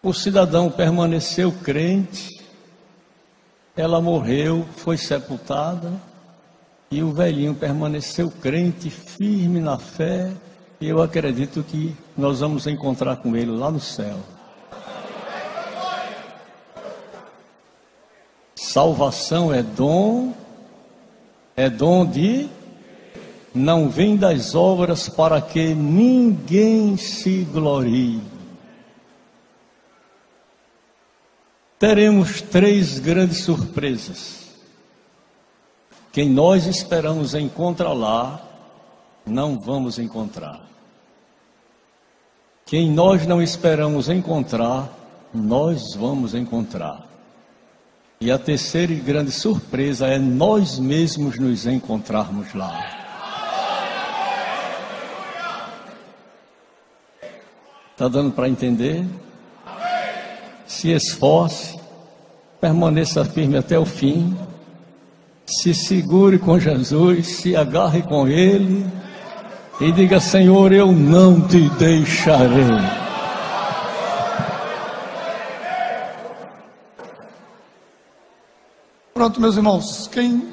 S3: O cidadão permaneceu crente, ela morreu, foi sepultada, e o velhinho permaneceu crente, firme na fé. E eu acredito que nós vamos encontrar com ele lá no céu. Salvação é dom de, não vem das obras para que ninguém se glorie. Teremos 3 grandes surpresas. Quem nós esperamos encontrar lá, não vamos encontrar. Quem nós não esperamos encontrar, nós vamos encontrar. E a terceira e grande surpresa é nós mesmos nos encontrarmos lá. Está dando para entender? Se esforce, permaneça firme até o fim, se segure com Jesus, se agarre com Ele e diga: Senhor, eu não te deixarei.
S2: Pronto, meus irmãos, quem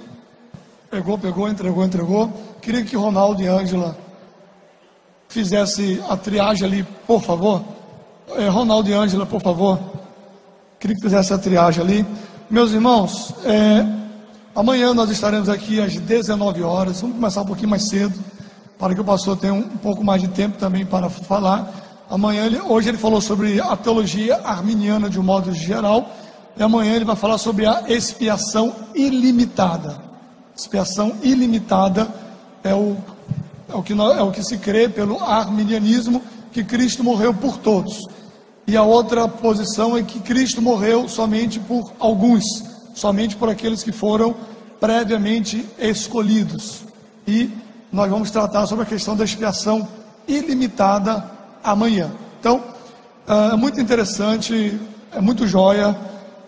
S2: pegou, entregou. Queria que Ronaldo e Ângela fizesse a triagem ali, por favor. Ronaldo e Ângela, por favor. Queria que fizesse a triagem ali. Meus irmãos, amanhã nós estaremos aqui às 19 horas. Vamos começar um pouquinho mais cedo, para que o pastor tenha um pouco mais de tempo também para falar. Hoje ele falou sobre a teologia arminiana de um modo geral. E amanhã ele vai falar sobre a expiação ilimitada. Expiação ilimitada é o que se crê pelo arminianismo, que Cristo morreu por todos. E a outra posição é que Cristo morreu somente por alguns, somente por aqueles que foram previamente escolhidos. E nós vamos tratar sobre a questão da expiação ilimitada amanhã. Então, é muito interessante, é muito joia.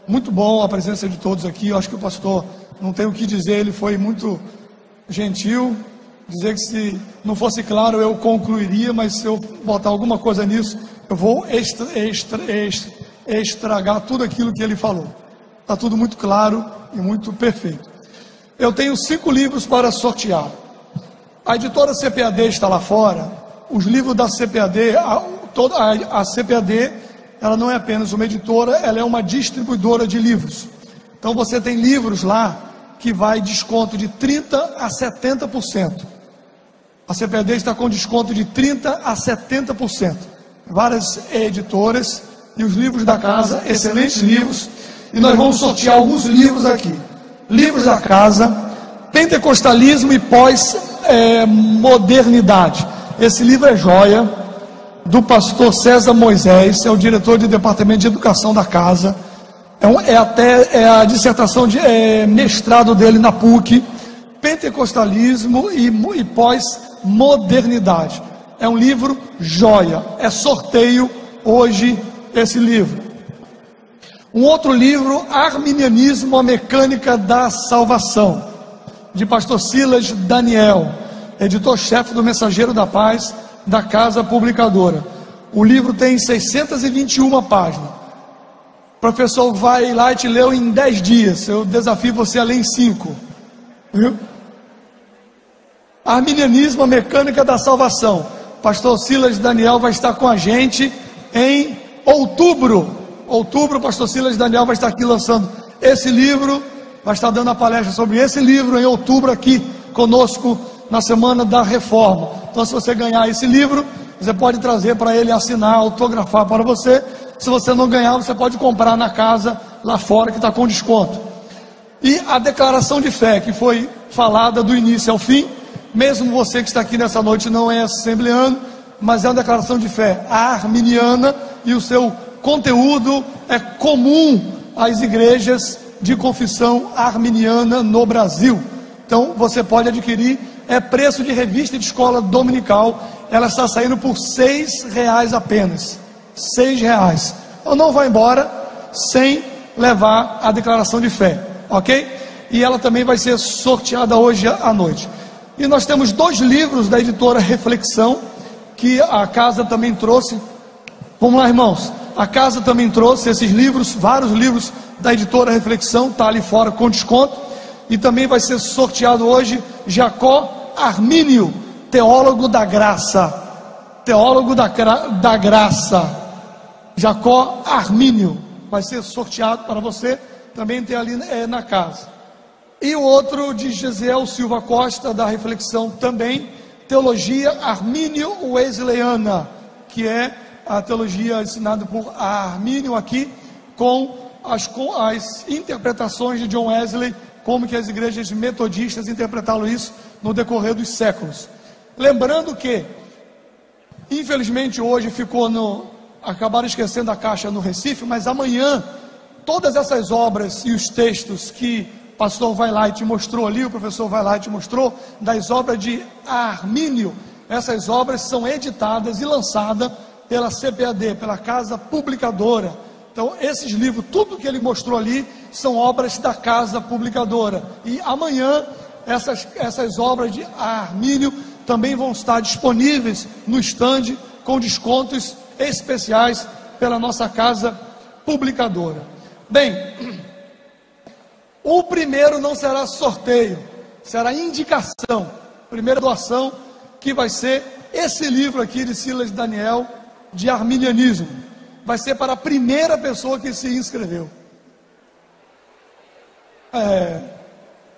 S2: Muito bom a presença de todos aqui. Eu acho que o pastor não tem o que dizer, ele foi muito gentil. Dizer que se não fosse claro eu concluiria, mas se eu botar alguma coisa nisso, eu vou estragar tudo aquilo que ele falou. Está tudo muito claro e muito perfeito. Eu tenho 5 livros para sortear. A editora CPAD está lá fora. Os livros da CPAD, a CPAD, ela não é apenas uma editora, ela é uma distribuidora de livros. Então você tem livros lá que vai desconto de 30% a 70%. A CPAD está com desconto de 30% a 70%. Várias editoras e os livros da casa, excelentes livros. E nós vamos sortear alguns livros aqui. Livros da casa, Pentecostalismo e Pós-Modernidade. Esse livro é joia, do pastor César Moisés, é o diretor de departamento de educação da casa, é a dissertação de mestrado dele na PUC, Pentecostalismo e Pós-Modernidade. É um livro joia, é sorteio hoje esse livro. Um outro livro, Arminianismo, a Mecânica da Salvação, de pastor Silas Daniel, editor-chefe do Mensageiro da Paz, da Casa Publicadora. O livro tem 621 páginas. O professor vai lá e te leu em 10 dias. Eu desafio você a ler em 5. Viu? Arminianismo, a Mecânica da Salvação. Pastor Silas Daniel vai estar com a gente em outubro. Outubro, o pastor Silas Daniel vai estar aqui lançando esse livro. Vai estar dando a palestra sobre esse livro em outubro aqui conosco na Semana da Reforma. Então, se você ganhar esse livro, você pode trazer para ele assinar, autografar para você. Se você não ganhar, você pode comprar na casa lá fora, que está com desconto. E a declaração de fé, que foi falada do início ao fim. Mesmo você que está aqui nessa noite não é assembleano, mas é uma declaração de fé arminiana, e o seu conteúdo é comum às igrejas de confissão arminiana no Brasil. Então, você pode adquirir. É preço de revista de escola dominical. Ela está saindo por R$6 apenas. R$6. Então não vai embora sem levar a declaração de fé, ok? E ela também vai ser sorteada hoje à noite. E nós temos 2 livros da editora Reflexão, que a casa também trouxe. Vamos lá, irmãos. A casa também trouxe esses livros, vários livros da editora Reflexão, está ali fora com desconto. E também vai ser sorteado hoje Jacó Armínio, teólogo da graça. Teólogo da graça. Jacó Armínio vai ser sorteado para você. Também tem ali na casa. E o outro de Gesiel Silva Costa, da Reflexão também, Teologia Armínio-Wesleyana, que é a teologia ensinada por Armínio aqui, com as interpretações de John Wesley, como que as igrejas metodistas interpretaram isso no decorrer dos séculos. Lembrando que, infelizmente hoje acabaram esquecendo a caixa no Recife, mas amanhã todas essas obras e os textos que o pastor Vailate mostrou ali, o professor Vailate mostrou, das obras de Armínio, essas obras são editadas e lançadas pela CPAD, pela Casa Publicadora. Então, esses livros, tudo que ele mostrou ali, são obras da Casa Publicadora. E amanhã, essas obras de Armínio também vão estar disponíveis no stand, com descontos especiais pela nossa Casa Publicadora. Bem, o primeiro não será sorteio, será indicação. Primeira doação, que vai ser esse livro aqui de Silas Daniel, de Arminianismo. Vai ser para a primeira pessoa que se inscreveu.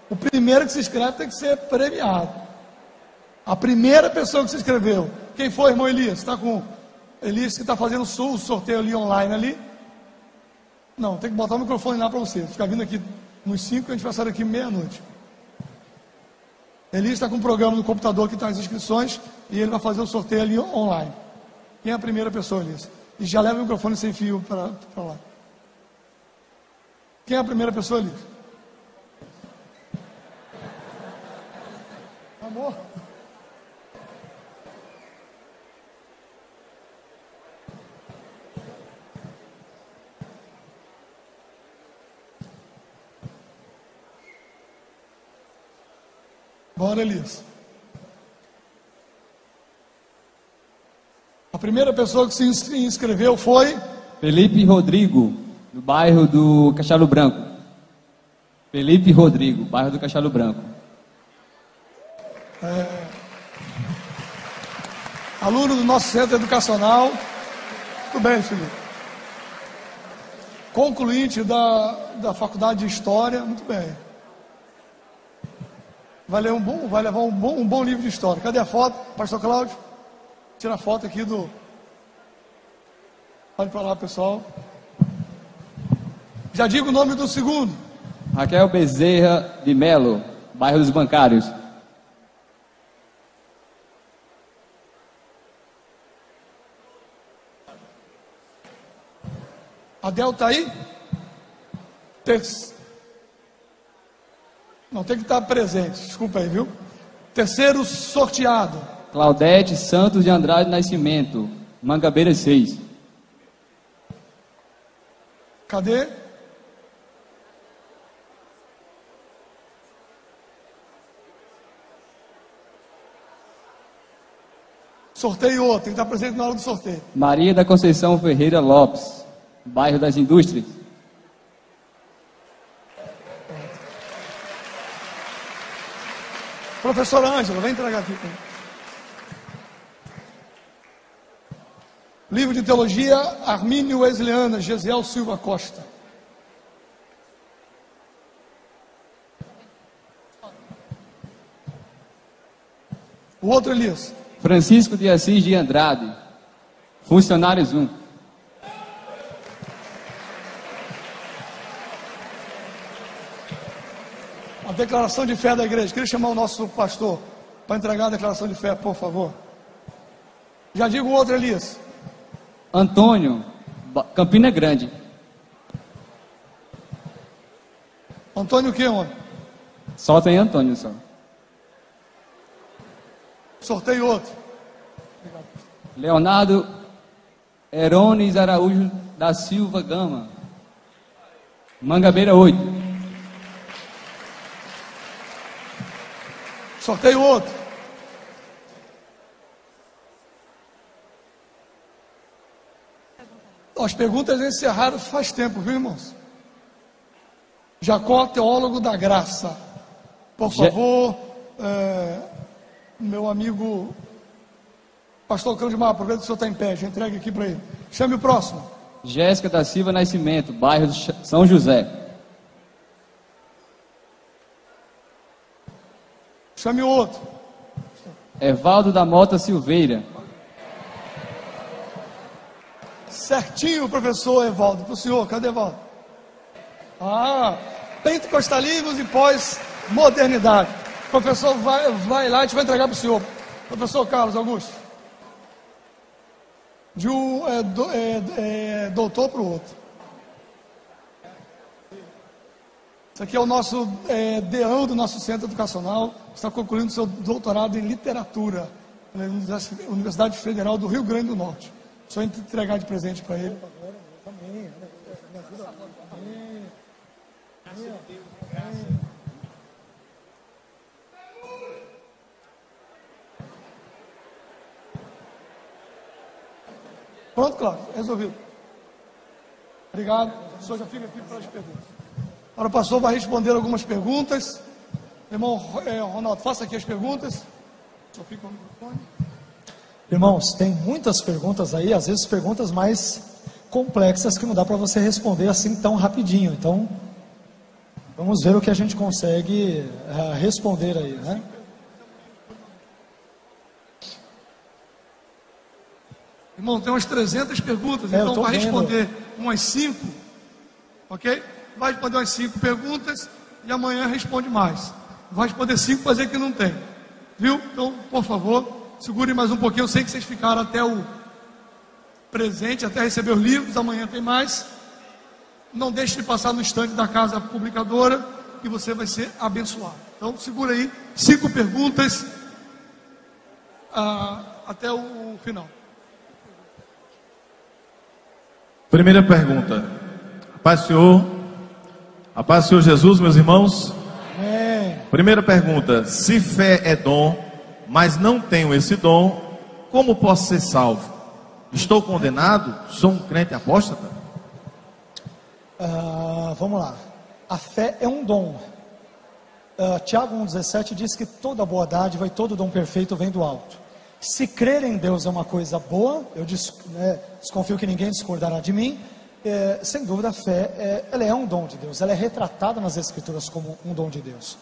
S2: O primeiro que se inscreve tem que ser premiado. A primeira pessoa que se inscreveu. Quem foi, irmão Elias? Está com Elias que está fazendo o sorteio ali online ali? Não, tem que botar o microfone lá para você. Ficar vindo aqui nos 5, a gente vai sair aqui meia-noite. Elias está com um programa no computador que está as inscrições e ele vai fazer o sorteio ali online. Quem é a primeira pessoa, Elias? E já leva o microfone sem fio para lá. Quem é a primeira pessoa, Elias? Amor. Bora, Elias. A primeira pessoa que se inscreveu foi
S4: Felipe Rodrigo, do bairro do Castelo Branco. Felipe Rodrigo, bairro do Castelo Branco.
S2: Aluno do nosso centro educacional. Tudo bem, Felipe. Concluinte da faculdade de História. Muito bem. Vai levar um bom livro de história. Cadê a foto, pastor Cláudio? Tira a foto aqui do... Olha para lá, pessoal. Já digo o nome do segundo.
S4: Raquel Bezerra de Melo, bairro dos Bancários.
S2: Adel está aí? Não, tem que estar presente. Desculpa aí, viu? Terceiro sorteado.
S4: Claudete Santos de Andrade Nascimento, Mangabeira 6.
S2: Cadê? Sorteio outro, tem que estar presente na hora do sorteio.
S4: Maria da Conceição Ferreira Lopes, bairro das Indústrias.
S2: Professora Ângela, vem entregar aqui. Livro de Teologia, Armínio Wesleyana, Gesiel Silva Costa. O outro, Elias.
S4: Francisco de Assis de Andrade, Funcionários 1.
S2: A declaração de fé da igreja. Queria chamar o nosso pastor para entregar a declaração de fé, por favor. Já digo o outro, Elias.
S4: Antônio, Campina Grande.
S2: Antônio o que, homem?
S4: Só tem Antônio, só.
S2: Sorteio outro.
S4: Leonardo Herones Araújo da Silva Gama, Mangabeira 8.
S2: Sorteio outro. As perguntas encerraram faz tempo, viu, irmãos? Jacó, teólogo da graça. Por favor, meu amigo pastor Cláudio Mar, aproveita que o senhor está em pé, já entregue aqui para ele. Chame o próximo.
S4: Jéssica da Silva Nascimento, bairro de São José.
S2: Chame o outro.
S4: Evaldo da Mota Silveira.
S2: Certinho, professor Evaldo. Para o senhor, cadê Evaldo? Pentecostalismo e pós-modernidade. Professor vai lá e te vai entregar para o senhor. Professor Carlos Augusto. De um doutor para o outro. Isso aqui é o nosso deão do nosso centro educacional, está concluindo seu doutorado em literatura na Universidade Federal do Rio Grande do Norte. Só entregar de presente para ele. Pronto, Cláudio, resolvido. Obrigado. O senhor já fica aqui para as perguntas. Agora o pastor vai responder algumas perguntas. Irmão Ronaldo, faça aqui as perguntas. O senhor fica no microfone.
S1: Irmãos, tem muitas perguntas aí, às vezes perguntas mais complexas que não dá para você responder assim tão rapidinho. Então, vamos ver o que a gente consegue responder aí, né?
S2: Irmão, tem umas 300 perguntas, então vai responder umas 5, ok? Vai responder umas 5 perguntas e amanhã responde mais. Vai responder 5 para dizer que não tem, viu? Então, por favor, segurem mais um pouquinho. Eu sei que vocês ficaram até o presente, até receber os livros, amanhã tem mais. Não deixe de passar no estande da casa publicadora e você vai ser abençoado. Então, segura aí, 5 perguntas até o final.
S5: Primeira pergunta. A paz do Senhor Jesus, meus irmãos.
S1: Amém.
S5: Primeira pergunta. Se fé é dom, mas não tenho esse dom, como posso ser salvo? Estou condenado? Sou um crente apóstata?
S1: Vamos lá. A fé é um dom. Tiago 1,17 diz que toda boa dádiva e todo dom perfeito vem do alto. Se crer em Deus é uma coisa boa, eu desconfio que ninguém discordará de mim. Sem dúvida, a fé ela é um dom de Deus, ela é retratada nas Escrituras como um dom de Deus.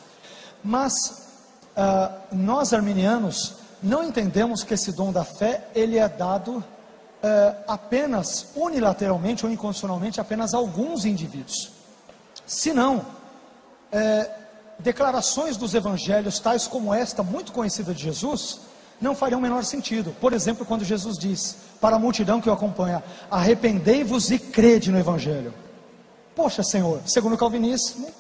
S1: Mas nós arminianos não entendemos que esse dom da fé ele é dado apenas unilateralmente ou incondicionalmente apenas a alguns indivíduos. Se não, declarações dos evangelhos tais como esta muito conhecida de Jesus não fariam o menor sentido. Por exemplo, quando Jesus diz para a multidão que o acompanha: arrependei-vos e crede no Evangelho. Poxa, Senhor, segundo o calvinismo,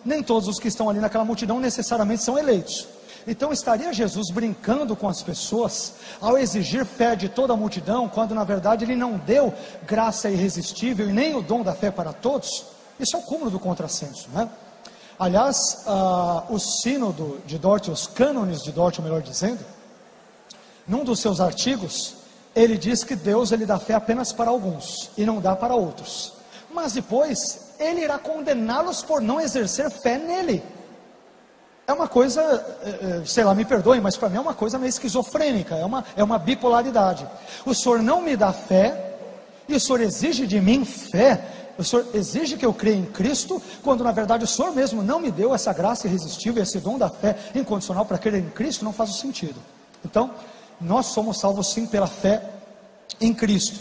S1: nem todos os que estão ali naquela multidão necessariamente são eleitos. Então estaria Jesus brincando com as pessoas ao exigir fé de toda a multidão, quando na verdade ele não deu graça irresistível e nem o dom da fé para todos? Isso é o cúmulo do contrassenso, né? Aliás, o sínodo de Dort, os cânones de Dort, melhor dizendo, num dos seus artigos, ele diz que Deus ele dá fé apenas para alguns e não dá para outros. Mas depois, ele irá condená-los por não exercer fé nele. É uma coisa, sei lá, me perdoem, mas para mim é uma coisa meio esquizofrênica, é uma bipolaridade. O Senhor não me dá fé, e o Senhor exige de mim fé. O Senhor exige que eu creia em Cristo, quando na verdade o Senhor mesmo não me deu essa graça irresistível, esse dom da fé incondicional para crer em Cristo. Não faz o sentido. Então, nós somos salvos sim pela fé em Cristo.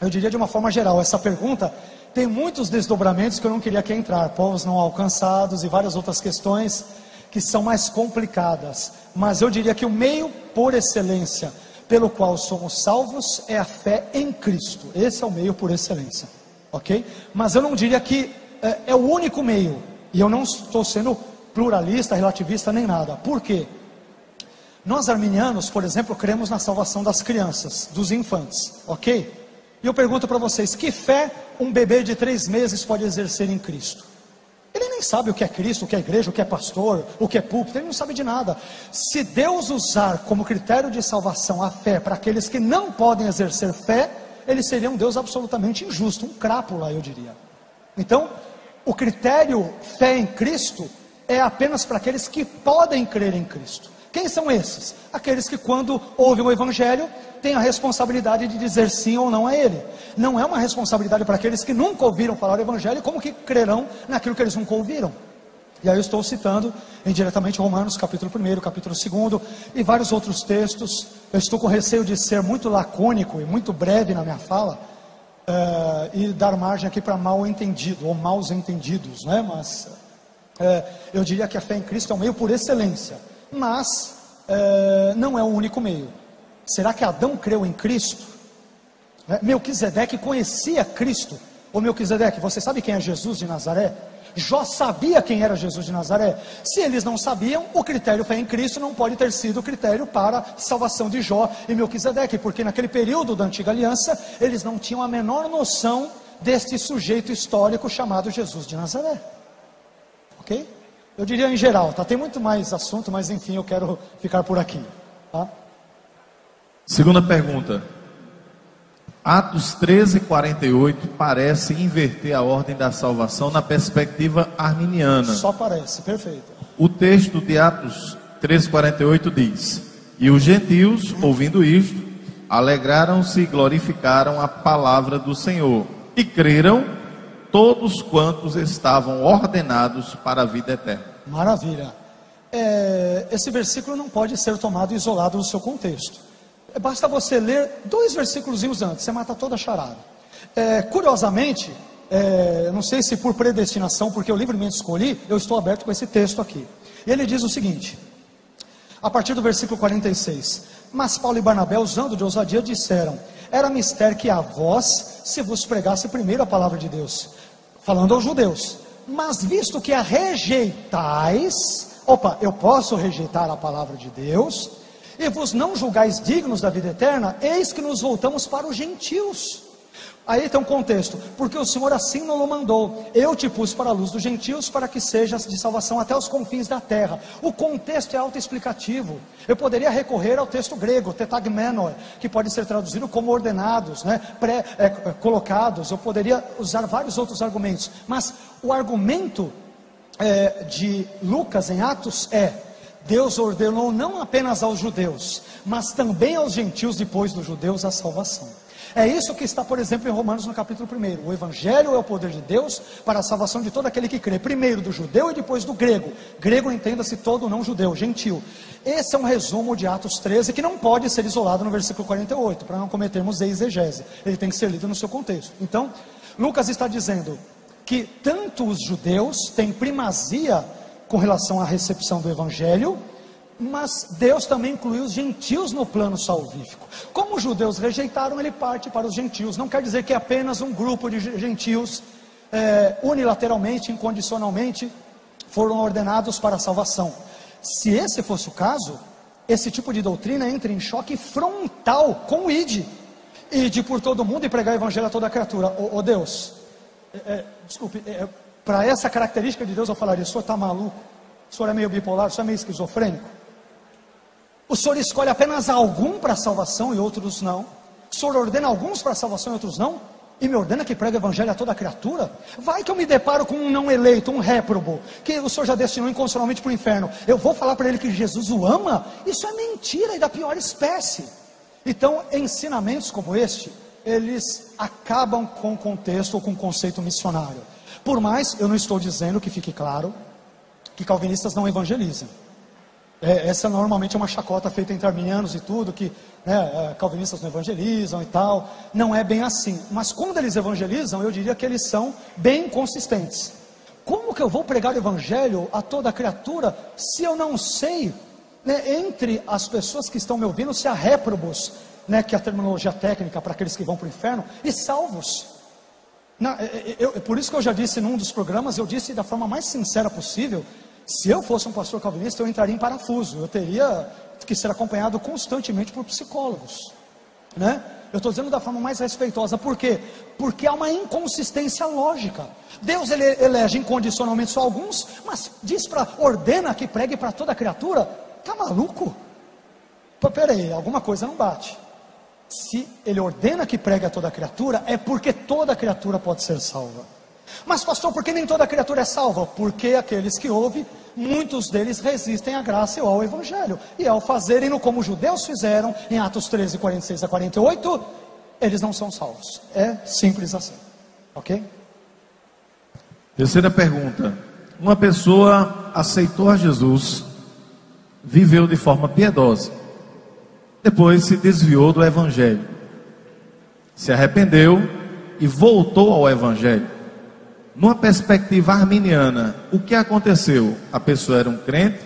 S1: Eu diria de uma forma geral, essa pergunta tem muitos desdobramentos que eu não queria aqui entrar, povos não alcançados e várias outras questões que são mais complicadas, mas eu diria que o meio por excelência pelo qual somos salvos é a fé em Cristo. Esse é o meio por excelência, ok? Mas eu não diria que é o único meio, e eu não estou sendo pluralista, relativista nem nada. Por quê? Nós arminianos, por exemplo, cremos na salvação das crianças, dos infantes, ok? E eu pergunto para vocês, que fé um bebê de 3 meses pode exercer em Cristo? Ele nem sabe o que é Cristo, o que é igreja, o que é pastor, o que é púlpito, ele não sabe de nada. Se Deus usar como critério de salvação a fé para aqueles que não podem exercer fé, ele seria um Deus absolutamente injusto, um crápula, eu diria. Então, o critério fé em Cristo é apenas para aqueles que podem crer em Cristo. Quem são esses? Aqueles que quando ouvem o Evangelho, têm a responsabilidade de dizer sim ou não a ele. Não é uma responsabilidade para aqueles que nunca ouviram falar o Evangelho, como que crerão naquilo que eles nunca ouviram? E aí eu estou citando indiretamente Romanos capítulo 1, capítulo 2 e vários outros textos. Eu estou com receio de ser muito lacônico e muito breve na minha fala, e dar margem aqui para mal entendido, ou maus entendidos, né? Mas eu diria que a fé em Cristo é um meio por excelência. Mas não é o único meio. Será que Adão creu em Cristo? Melquisedeque conhecia Cristo Ô Melquisedeque, você sabe quem é Jesus de Nazaré? Jó sabia quem era Jesus de Nazaré. Se eles não sabiam, o critério fé em Cristo não pode ter sido o critério para a salvação de Jó e Melquisedeque, porque naquele período da antiga aliança, eles não tinham a menor noção deste sujeito histórico chamado Jesus de Nazaré. Ok? Eu diria em geral, tá? Tem muito mais assunto, mas enfim, eu quero ficar por aqui, tá?
S5: Segunda pergunta. Atos 13:48 parece inverter a ordem da salvação na perspectiva arminiana.
S1: Só parece, perfeito.
S5: O texto de Atos 13:48 diz: E os gentios, ouvindo isto, alegraram-se e glorificaram a palavra do Senhor, e creram todos quantos estavam ordenados para a vida eterna.
S1: Maravilha. Esse versículo não pode ser tomado isolado do seu contexto. Basta você ler 2 versículos antes, você mata toda a charada. Curiosamente, não sei se por predestinação, porque eu livremente escolhi, eu estou aberto com esse texto aqui. E ele diz o seguinte, a partir do versículo 46: Mas Paulo e Barnabé, usando de ousadia, disseram: Era mister que a vós se vos pregasse primeiro a palavra de Deus, falando aos judeus. Mas visto que a rejeitais, eu posso rejeitar a palavra de Deus, e vos não julgais dignos da vida eterna, eis que nos voltamos para os gentios. Aí tem um contexto, porque o Senhor assim não o mandou, eu te pus para a luz dos gentios, para que sejas de salvação até os confins da terra. O contexto é autoexplicativo. Eu poderia recorrer ao texto grego, tetagmenoi, que pode ser traduzido como ordenados, né? Colocados. Eu poderia usar vários outros argumentos, mas o argumento de Lucas em Atos Deus ordenou não apenas aos judeus, mas também aos gentios depois dos judeus a salvação. É isso que está, por exemplo, em Romanos no capítulo 1. O evangelho é o poder de Deus para a salvação de todo aquele que crê, primeiro do judeu e depois do grego. Grego, entenda-se, todo não judeu, gentil. Esse é um resumo de Atos 13, que não pode ser isolado no versículo 48, para não cometermos exegese. Ele tem que ser lido no seu contexto. Então, Lucas está dizendo que tanto os judeus têm primazia com relação à recepção do evangelho, mas Deus também incluiu os gentios no plano salvífico. Como os judeus rejeitaram, ele parte para os gentios. Não quer dizer que é apenas um grupo de gentios unilateralmente, incondicionalmente foram ordenados para a salvação. Se esse fosse o caso, esse tipo de doutrina entra em choque frontal com o ide por todo mundo e pregar o evangelho a toda a criatura. Deus, desculpe, para essa característica de Deus eu falaria: o senhor está maluco? O senhor é meio bipolar? O senhor é meio esquizofrênico? O senhor escolhe apenas algum para a salvação e outros não? O senhor ordena alguns para a salvação e outros não? E me ordena que pregue o evangelho a toda a criatura? Vai que eu me deparo com um não eleito, um réprobo, que o senhor já destinou incondicionalmente para o inferno. Eu vou falar para ele que Jesus o ama? Isso é mentira e da pior espécie. Então, ensinamentos como este, eles acabam com o contexto ou com o conceito missionário. Por mais, eu não estou dizendo, que fique claro, que calvinistas não evangelizam. Essa normalmente é uma chacota feita entre arminianos e tudo, que calvinistas não evangelizam e tal. Não é bem assim. Mas quando eles evangelizam, eu diria que eles são bem consistentes. Como que eu vou pregar o evangelho a toda criatura, se eu não sei, entre as pessoas que estão me ouvindo, se há réprobos, que é a terminologia técnica para aqueles que vão para o inferno, e salvos? Por isso que eu já disse num dos programas, eu disse da forma mais sincera possível: se eu fosse um pastor calvinista, eu entraria em parafuso, eu teria que ser acompanhado constantemente por psicólogos, Eu estou dizendo da forma mais respeitosa. Por quê? Porque há uma inconsistência lógica. Deus ele elege incondicionalmente só alguns, mas ordena que pregue para toda criatura. Está maluco? Peraí, alguma coisa não bate. Se ele ordena que pregue a toda criatura, é porque toda criatura pode ser salva. Mas pastor, por que nem toda criatura é salva? Porque aqueles que ouvem, muitos deles resistem à graça e ao evangelho, e ao fazerem como os judeus fizeram em Atos 13, 46 a 48, eles não são salvos. É simples assim, ok?
S5: Terceira pergunta: uma pessoa aceitou a Jesus, viveu de forma piedosa, depois se desviou do evangelho, se arrependeu e voltou ao evangelho. Numa perspectiva arminiana, o que aconteceu? A pessoa era um crente,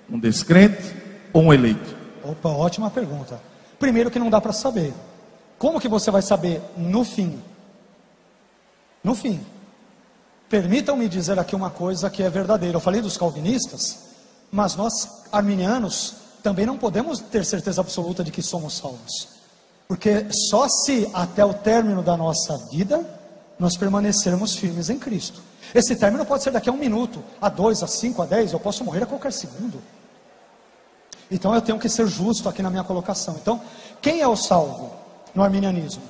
S5: um descrente ou um eleito?
S1: Opa, ótima pergunta. Primeiro que não dá para saber. Como que você vai saber no fim? No fim, permitam-me dizer aqui uma coisa que é verdadeira. Eu falei dos calvinistas, mas nós, arminianos, também não podemos ter certeza absoluta de que somos salvos. Porque só se até o término da nossa vida, nós permanecermos firmes em Cristo. Esse término pode ser daqui a 1 minuto, a 2, a 5, a 10, eu posso morrer a qualquer segundo. Então eu tenho que ser justo aqui na minha colocação. Então, quem é o salvo no arminianismo?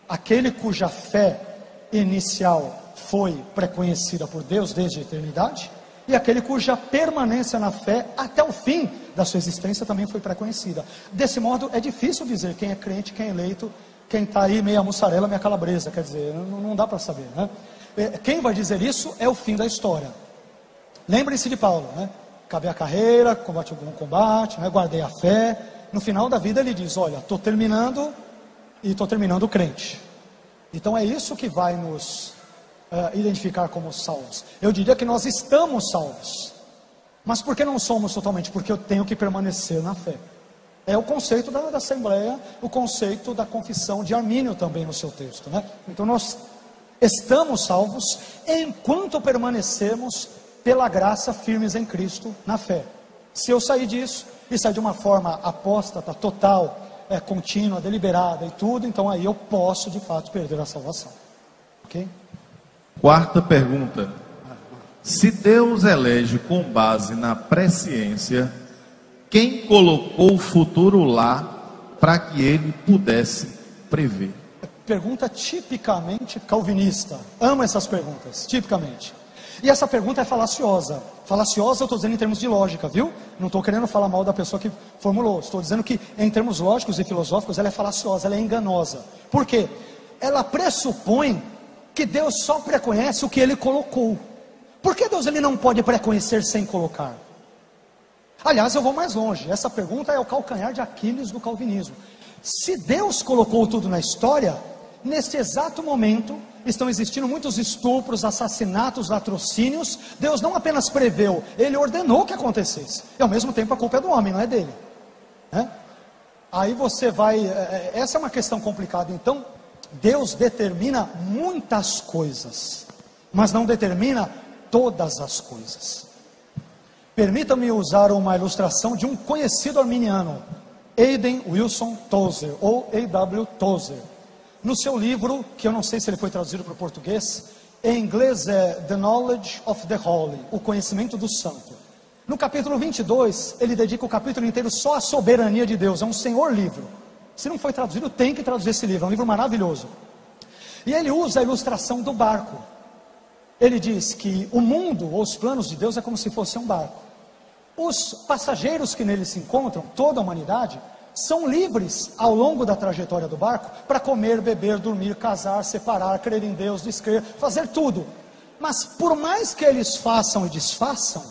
S1: Aquele cuja fé inicial foi pré-conhecida por Deus desde a eternidade, e aquele cuja permanência na fé até o fim da sua existência também foi pré-conhecida. Desse modo, é difícil dizer quem é crente, quem é eleito, quem está aí meia mussarela, meia calabresa, quer dizer, não dá para saber, né? Quem vai dizer isso é o fim da história. Lembrem-se de Paulo, né? Acabei a carreira, combati o bom combate, né? Guardei a fé. No final da vida ele diz, olha, estou terminando e estou terminando crente. Então é isso que vai nos identificar como salvos. Eu diria que nós estamos salvos. Mas por que não somos totalmente? Porque eu tenho que permanecer na fé. É o conceito da Assembleia, o conceito da confissão de Armínio também no seu texto, né? Então nós estamos salvos enquanto permanecemos pela graça firmes em Cristo na fé. Se eu sair disso e sair de uma forma apóstata, total, contínua, deliberada e tudo, então aí eu posso de fato perder a salvação. Ok?
S5: Quarta pergunta: se Deus elege com base na presciência, quem colocou o futuro lá para que ele pudesse prever?
S1: Pergunta tipicamente calvinista. Amo essas perguntas, tipicamente. E essa pergunta é falaciosa. Falaciosa eu estou dizendo em termos de lógica, viu? Não estou querendo falar mal da pessoa que formulou. Estou dizendo que em termos lógicos e filosóficos ela é falaciosa, ela é enganosa. Por quê? Ela pressupõe que Deus só preconhece o que Ele colocou. Por que Deus ele não pode preconhecer sem colocar? Aliás, eu vou mais longe. Essa pergunta é o calcanhar de Aquiles do calvinismo. Se Deus colocou tudo na história, nesse exato momento estão existindo muitos estupros, assassinatos, latrocínios. Deus não apenas preveu, Ele ordenou que acontecesse. E ao mesmo tempo a culpa é do homem, não é dele, né? Aí você vai, essa é uma questão complicada. Então Deus determina muitas coisas, mas não determina todas as coisas. Permita-me usar uma ilustração de um conhecido arminiano, Hayden Wilson Tozer, ou A.W. Tozer. No seu livro, que eu não sei se ele foi traduzido para o português, em inglês é The Knowledge of the Holy, o conhecimento do santo. No capítulo 22, ele dedica o capítulo inteiro só à soberania de Deus, é um senhor livro. Se não foi traduzido, tem que traduzir esse livro, é um livro maravilhoso. E ele usa a ilustração do barco. Ele diz que o mundo, ou os planos de Deus, é como se fosse um barco. Os passageiros que nele se encontram, toda a humanidade, são livres ao longo da trajetória do barco para comer, beber, dormir, casar, separar, crer em Deus, descrer, fazer tudo. Mas por mais que eles façam e desfaçam,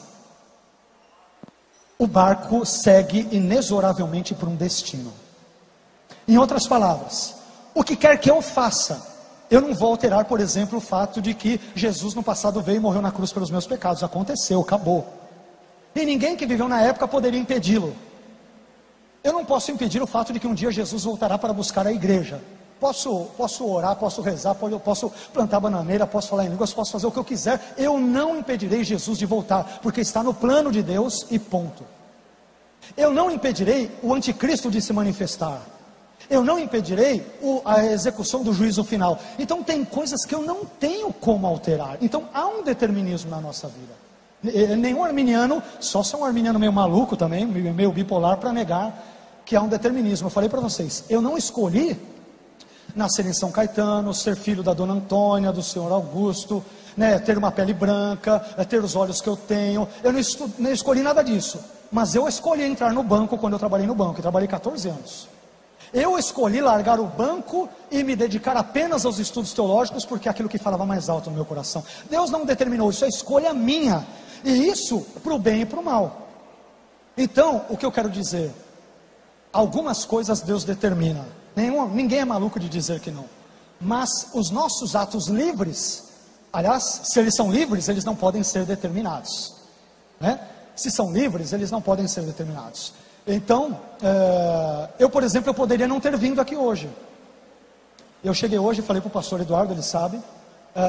S1: o barco segue inexoravelmente por um destino. Em outras palavras, o que quer que eu faça, eu não vou alterar, por exemplo, o fato de que Jesus no passado veio e morreu na cruz pelos meus pecados. Aconteceu, acabou. E ninguém que viveu na época poderia impedi-lo. Eu não posso impedir o fato de que um dia Jesus voltará para buscar a igreja. Posso orar, posso rezar, posso plantar bananeira, posso falar em línguas, posso fazer o que eu quiser. Eu não impedirei Jesus de voltar, porque está no plano de Deus e ponto. Eu não impedirei o anticristo de se manifestar. Eu não impedirei a execução do juízo final. Então tem coisas que eu não tenho como alterar. Então há um determinismo na nossa vida. Nenhum arminiano, só se é um arminiano meio maluco também, meio bipolar, para negar que há um determinismo. Eu falei para vocês, eu não escolhi nascer em São Caetano, ser filho da dona Antônia, do senhor Augusto, né, ter uma pele branca, ter os olhos que eu tenho. Eu não escolhi nada disso. Mas eu escolhi entrar no banco quando eu trabalhei no banco. Eu trabalhei 14 anos. Eu escolhi largar o banco e me dedicar apenas aos estudos teológicos, porque é aquilo que falava mais alto no meu coração. Deus não determinou, isso é escolha minha. E isso para o bem e para o mal. Então, o que eu quero dizer? Algumas coisas Deus determina. Ninguém é maluco de dizer que não. Mas os nossos atos livres, aliás, se eles são livres, eles não podem ser determinados, né? Se são livres, eles não podem ser determinados. Então, eu, por exemplo, eu poderia não ter vindo aqui hoje. Eu cheguei hoje e falei para o pastor Eduardo, ele sabe,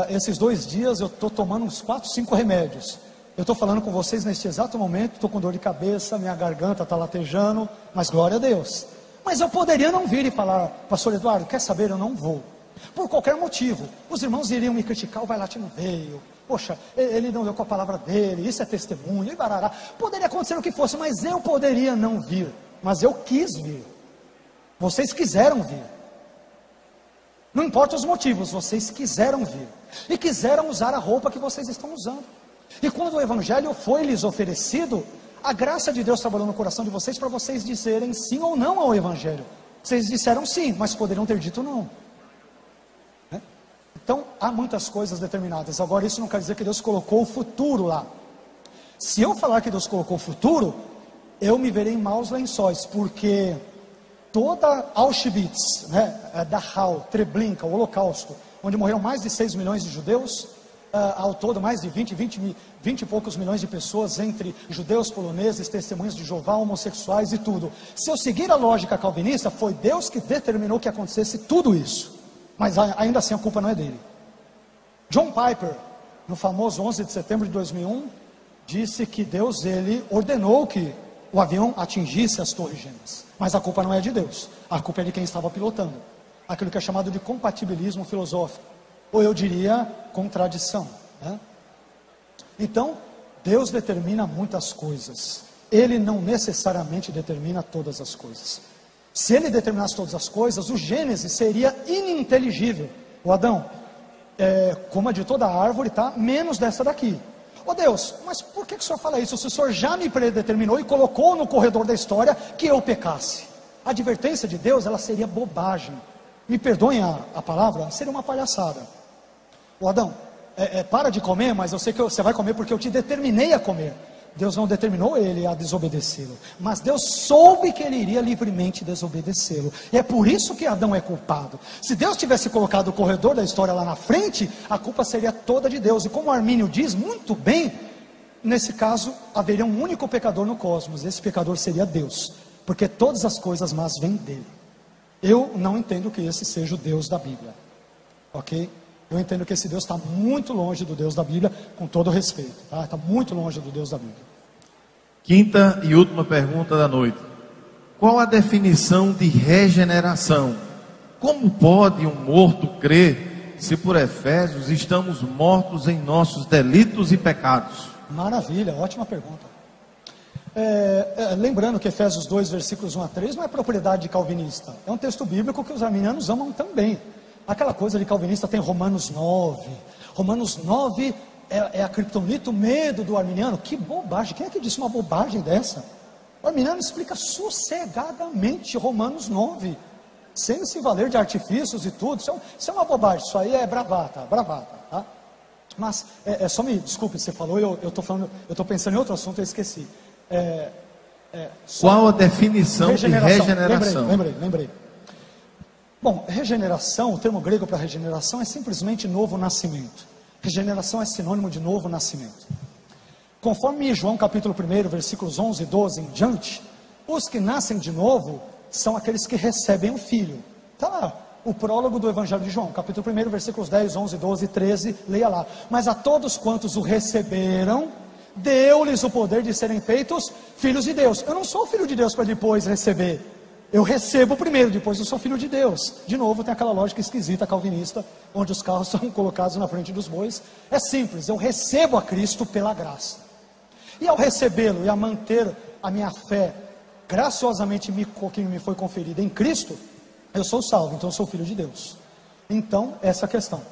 S1: esses 2 dias eu estou tomando uns 4, 5 remédios. Eu estou falando com vocês neste exato momento, estou com dor de cabeça, minha garganta está latejando, mas glória a Deus. Mas eu poderia não vir e falar, pastor Eduardo, quer saber, eu não vou. Por qualquer motivo. Os irmãos iriam me criticar, o Vailate não veio. Poxa, ele não deu com a palavra dele, isso é testemunho, e barará. Poderia acontecer o que fosse, mas eu poderia não vir. Mas eu quis vir. Vocês quiseram vir. Não importa os motivos, vocês quiseram vir. E quiseram usar a roupa que vocês estão usando. E quando o evangelho foi lhes oferecido, a graça de Deus trabalhou no coração de vocês para vocês dizerem sim ou não ao evangelho. Vocês disseram sim, mas poderiam ter dito não. Então, há muitas coisas determinadas. Agora, isso não quer dizer que Deus colocou o futuro lá. Se eu falar que Deus colocou o futuro, eu me verei em maus lençóis, porque toda Auschwitz, Dachau, Treblinka, o Holocausto, onde morreram mais de 6 milhões de judeus, ao todo mais de 20 e poucos milhões de pessoas, entre judeus, poloneses, testemunhas de Jeová, homossexuais e tudo. Se eu seguir a lógica calvinista, foi Deus que determinou que acontecesse tudo isso. Mas ainda assim a culpa não é dele. John Piper, no famoso 11 de setembro de 2001, disse que Deus, ele ordenou que o avião atingisse as torres gêmeas. Mas a culpa não é de Deus, a culpa é de quem estava pilotando. Aquilo que é chamado de compatibilismo filosófico, ou eu diria contradição. Então, Deus determina muitas coisas. Ele não necessariamente determina todas as coisas. Se ele determinasse todas as coisas, o Gênesis seria ininteligível. O Adão, como a de toda árvore, tá? Menos dessa daqui. Ô Deus, mas por que o Senhor fala isso? Se o Senhor já me predeterminou e colocou no corredor da história que eu pecasse. A advertência de Deus, ela seria bobagem. Me perdoem a palavra, seria uma palhaçada. Ô Adão, para de comer, mas eu sei que você vai comer porque eu te determinei a comer. Deus não determinou ele a desobedecê-lo, mas Deus soube que ele iria livremente desobedecê-lo, e é por isso que Adão é culpado. Se Deus tivesse colocado o corredor da história lá na frente, a culpa seria toda de Deus, e como Armínio diz muito bem, nesse caso, haveria um único pecador no cosmos, esse pecador seria Deus, porque todas as coisas más vêm dele. Eu não entendo que esse seja o Deus da Bíblia, ok? Eu entendo que esse Deus está muito longe do Deus da Bíblia, com todo respeito, tá? Está muito longe do Deus da Bíblia.
S5: Quinta e última pergunta da noite. Qual a definição de regeneração? Como pode um morto crer, se por Efésios estamos mortos em nossos delitos e pecados?
S1: Maravilha, ótima pergunta. Lembrando que Efésios 2, versículos 1 a 3, não é propriedade de calvinista. É um texto bíblico que os arminianos amam também. Aquela coisa de calvinista tem Romanos 9. Romanos 9 é a criptonita, o medo do arminiano. Que bobagem, quem é que disse uma bobagem dessa? O arminiano explica sossegadamente Romanos 9, sem se valer de artifícios e tudo. Isso é uma bobagem, isso aí é bravata, tá? Mas, só me desculpe, você falou, eu estou pensando em outro assunto, eu esqueci.
S5: Qual a definição de regeneração?
S1: Lembrei. Bom, regeneração, o termo grego para regeneração é simplesmente novo nascimento. Regeneração é sinônimo de novo nascimento. Conforme João capítulo 1, versículos 11 e 12 em diante, os que nascem de novo são aqueles que recebem o Filho. Está lá, o prólogo do Evangelho de João, capítulo 1, versículos 10, 11, 12 e 13, leia lá. Mas a todos quantos o receberam, deu-lhes o poder de serem feitos filhos de Deus. Eu não sou filho de Deus para depois receber. Eu recebo primeiro, depois eu sou filho de Deus. De novo tem aquela lógica esquisita calvinista, onde os carros são colocados na frente dos bois. É simples, eu recebo a Cristo pela graça. E ao recebê-lo e a manter a minha fé graciosamente que me foi conferida em Cristo, eu sou salvo, então eu sou filho de Deus. Então, essa é a questão.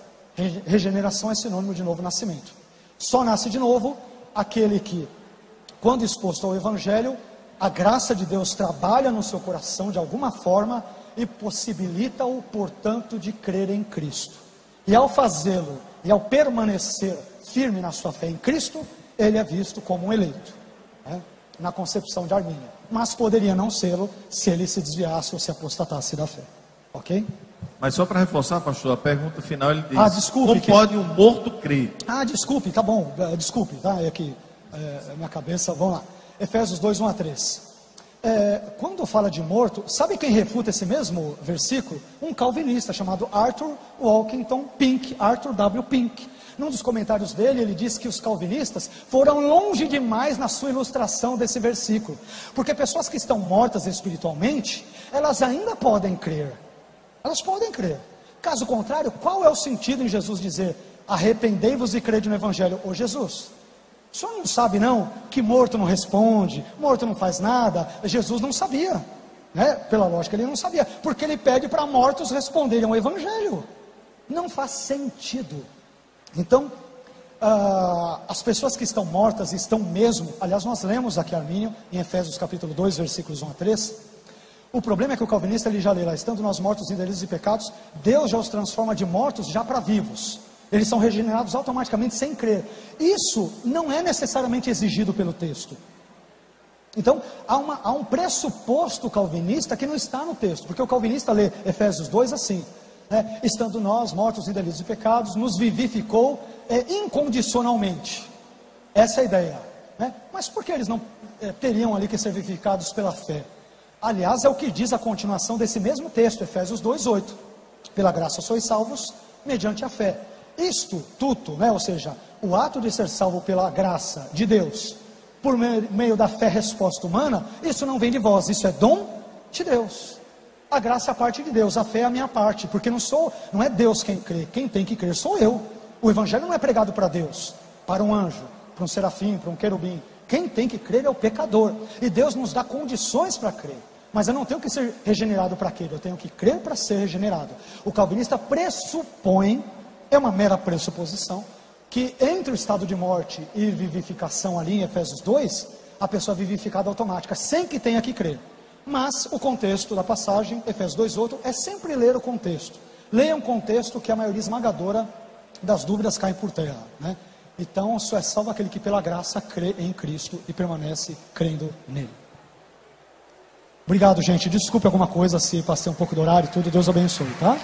S1: Regeneração é sinônimo de novo nascimento. Só nasce de novo aquele que, quando exposto ao Evangelho, a graça de Deus trabalha no seu coração de alguma forma e possibilita-o, portanto, de crer em Cristo. E ao fazê-lo, e ao permanecer firme na sua fé em Cristo, ele é visto como um eleito, na concepção de Armínio. Mas poderia não sê-lo se ele se desviasse ou se apostatasse da fé. Ok?
S5: Mas só para reforçar, pastor, a pergunta final ele diz:
S1: desculpe,
S5: como pode um morto crer?
S1: Desculpe, tá bom, desculpe, tá? É que minha cabeça, vamos lá. Efésios 2, 1 a 3. quando fala de morto, sabe quem refuta esse mesmo versículo? Um calvinista chamado Arthur Walkington Pink, Arthur W. Pink. Num dos comentários dele, ele diz que os calvinistas foram longe demais na sua ilustração desse versículo, porque pessoas que estão mortas espiritualmente, elas ainda podem crer, elas podem crer. Caso contrário, qual é o sentido em Jesus dizer, arrependei-vos e crede no Evangelho? Ô Jesus, o senhor não sabe não, que morto não responde, morto não faz nada? Jesus não sabia, né? Pela lógica ele não sabia, porque ele pede para mortos responderem ao Evangelho, não faz sentido. Então, as pessoas que estão mortas estão mesmo, aliás nós lemos aqui Armínio, em Efésios capítulo 2, versículos 1 a 3, o problema é que o calvinista ele já lê lá, estando nós mortos em delitos e pecados, Deus já os transforma de mortos já para vivos, eles são regenerados automaticamente sem crer, isso não é necessariamente exigido pelo texto. Então, há um pressuposto calvinista que não está no texto, porque o calvinista lê Efésios 2 assim, estando nós mortos em delitos e pecados, nos vivificou incondicionalmente. Essa é a ideia, né? Mas por que eles não teriam ali que ser vivificados pela fé? Aliás, é o que diz a continuação desse mesmo texto, Efésios 2:8. Pela graça sois salvos, mediante a fé. Isto, tudo, né? Ou seja, o ato de ser salvo pela graça de Deus, por meio da fé resposta humana, isso não vem de vós, isso é dom de Deus. A graça é a parte de Deus, a fé é a minha parte, porque não é Deus quem crê, quem tem que crer sou eu. O Evangelho não é pregado para Deus, para um anjo, para um serafim, para um querubim. Quem tem que crer é o pecador, e Deus nos dá condições para crer, mas eu não tenho que ser regenerado para crer, eu tenho que crer para ser regenerado. O calvinista pressupõe, é uma mera pressuposição, que entre o estado de morte e vivificação ali em Efésios 2, a pessoa é vivificada automática, sem que tenha que crer. Mas o contexto da passagem, Efésios 2:8, é sempre ler o contexto. Leia um contexto que a maioria esmagadora das dúvidas cai por terra, né? Então só é salvo aquele que pela graça crê em Cristo e permanece crendo nele. Obrigado, gente, desculpe alguma coisa se passei um pouco do horário e tudo, Deus abençoe, tá?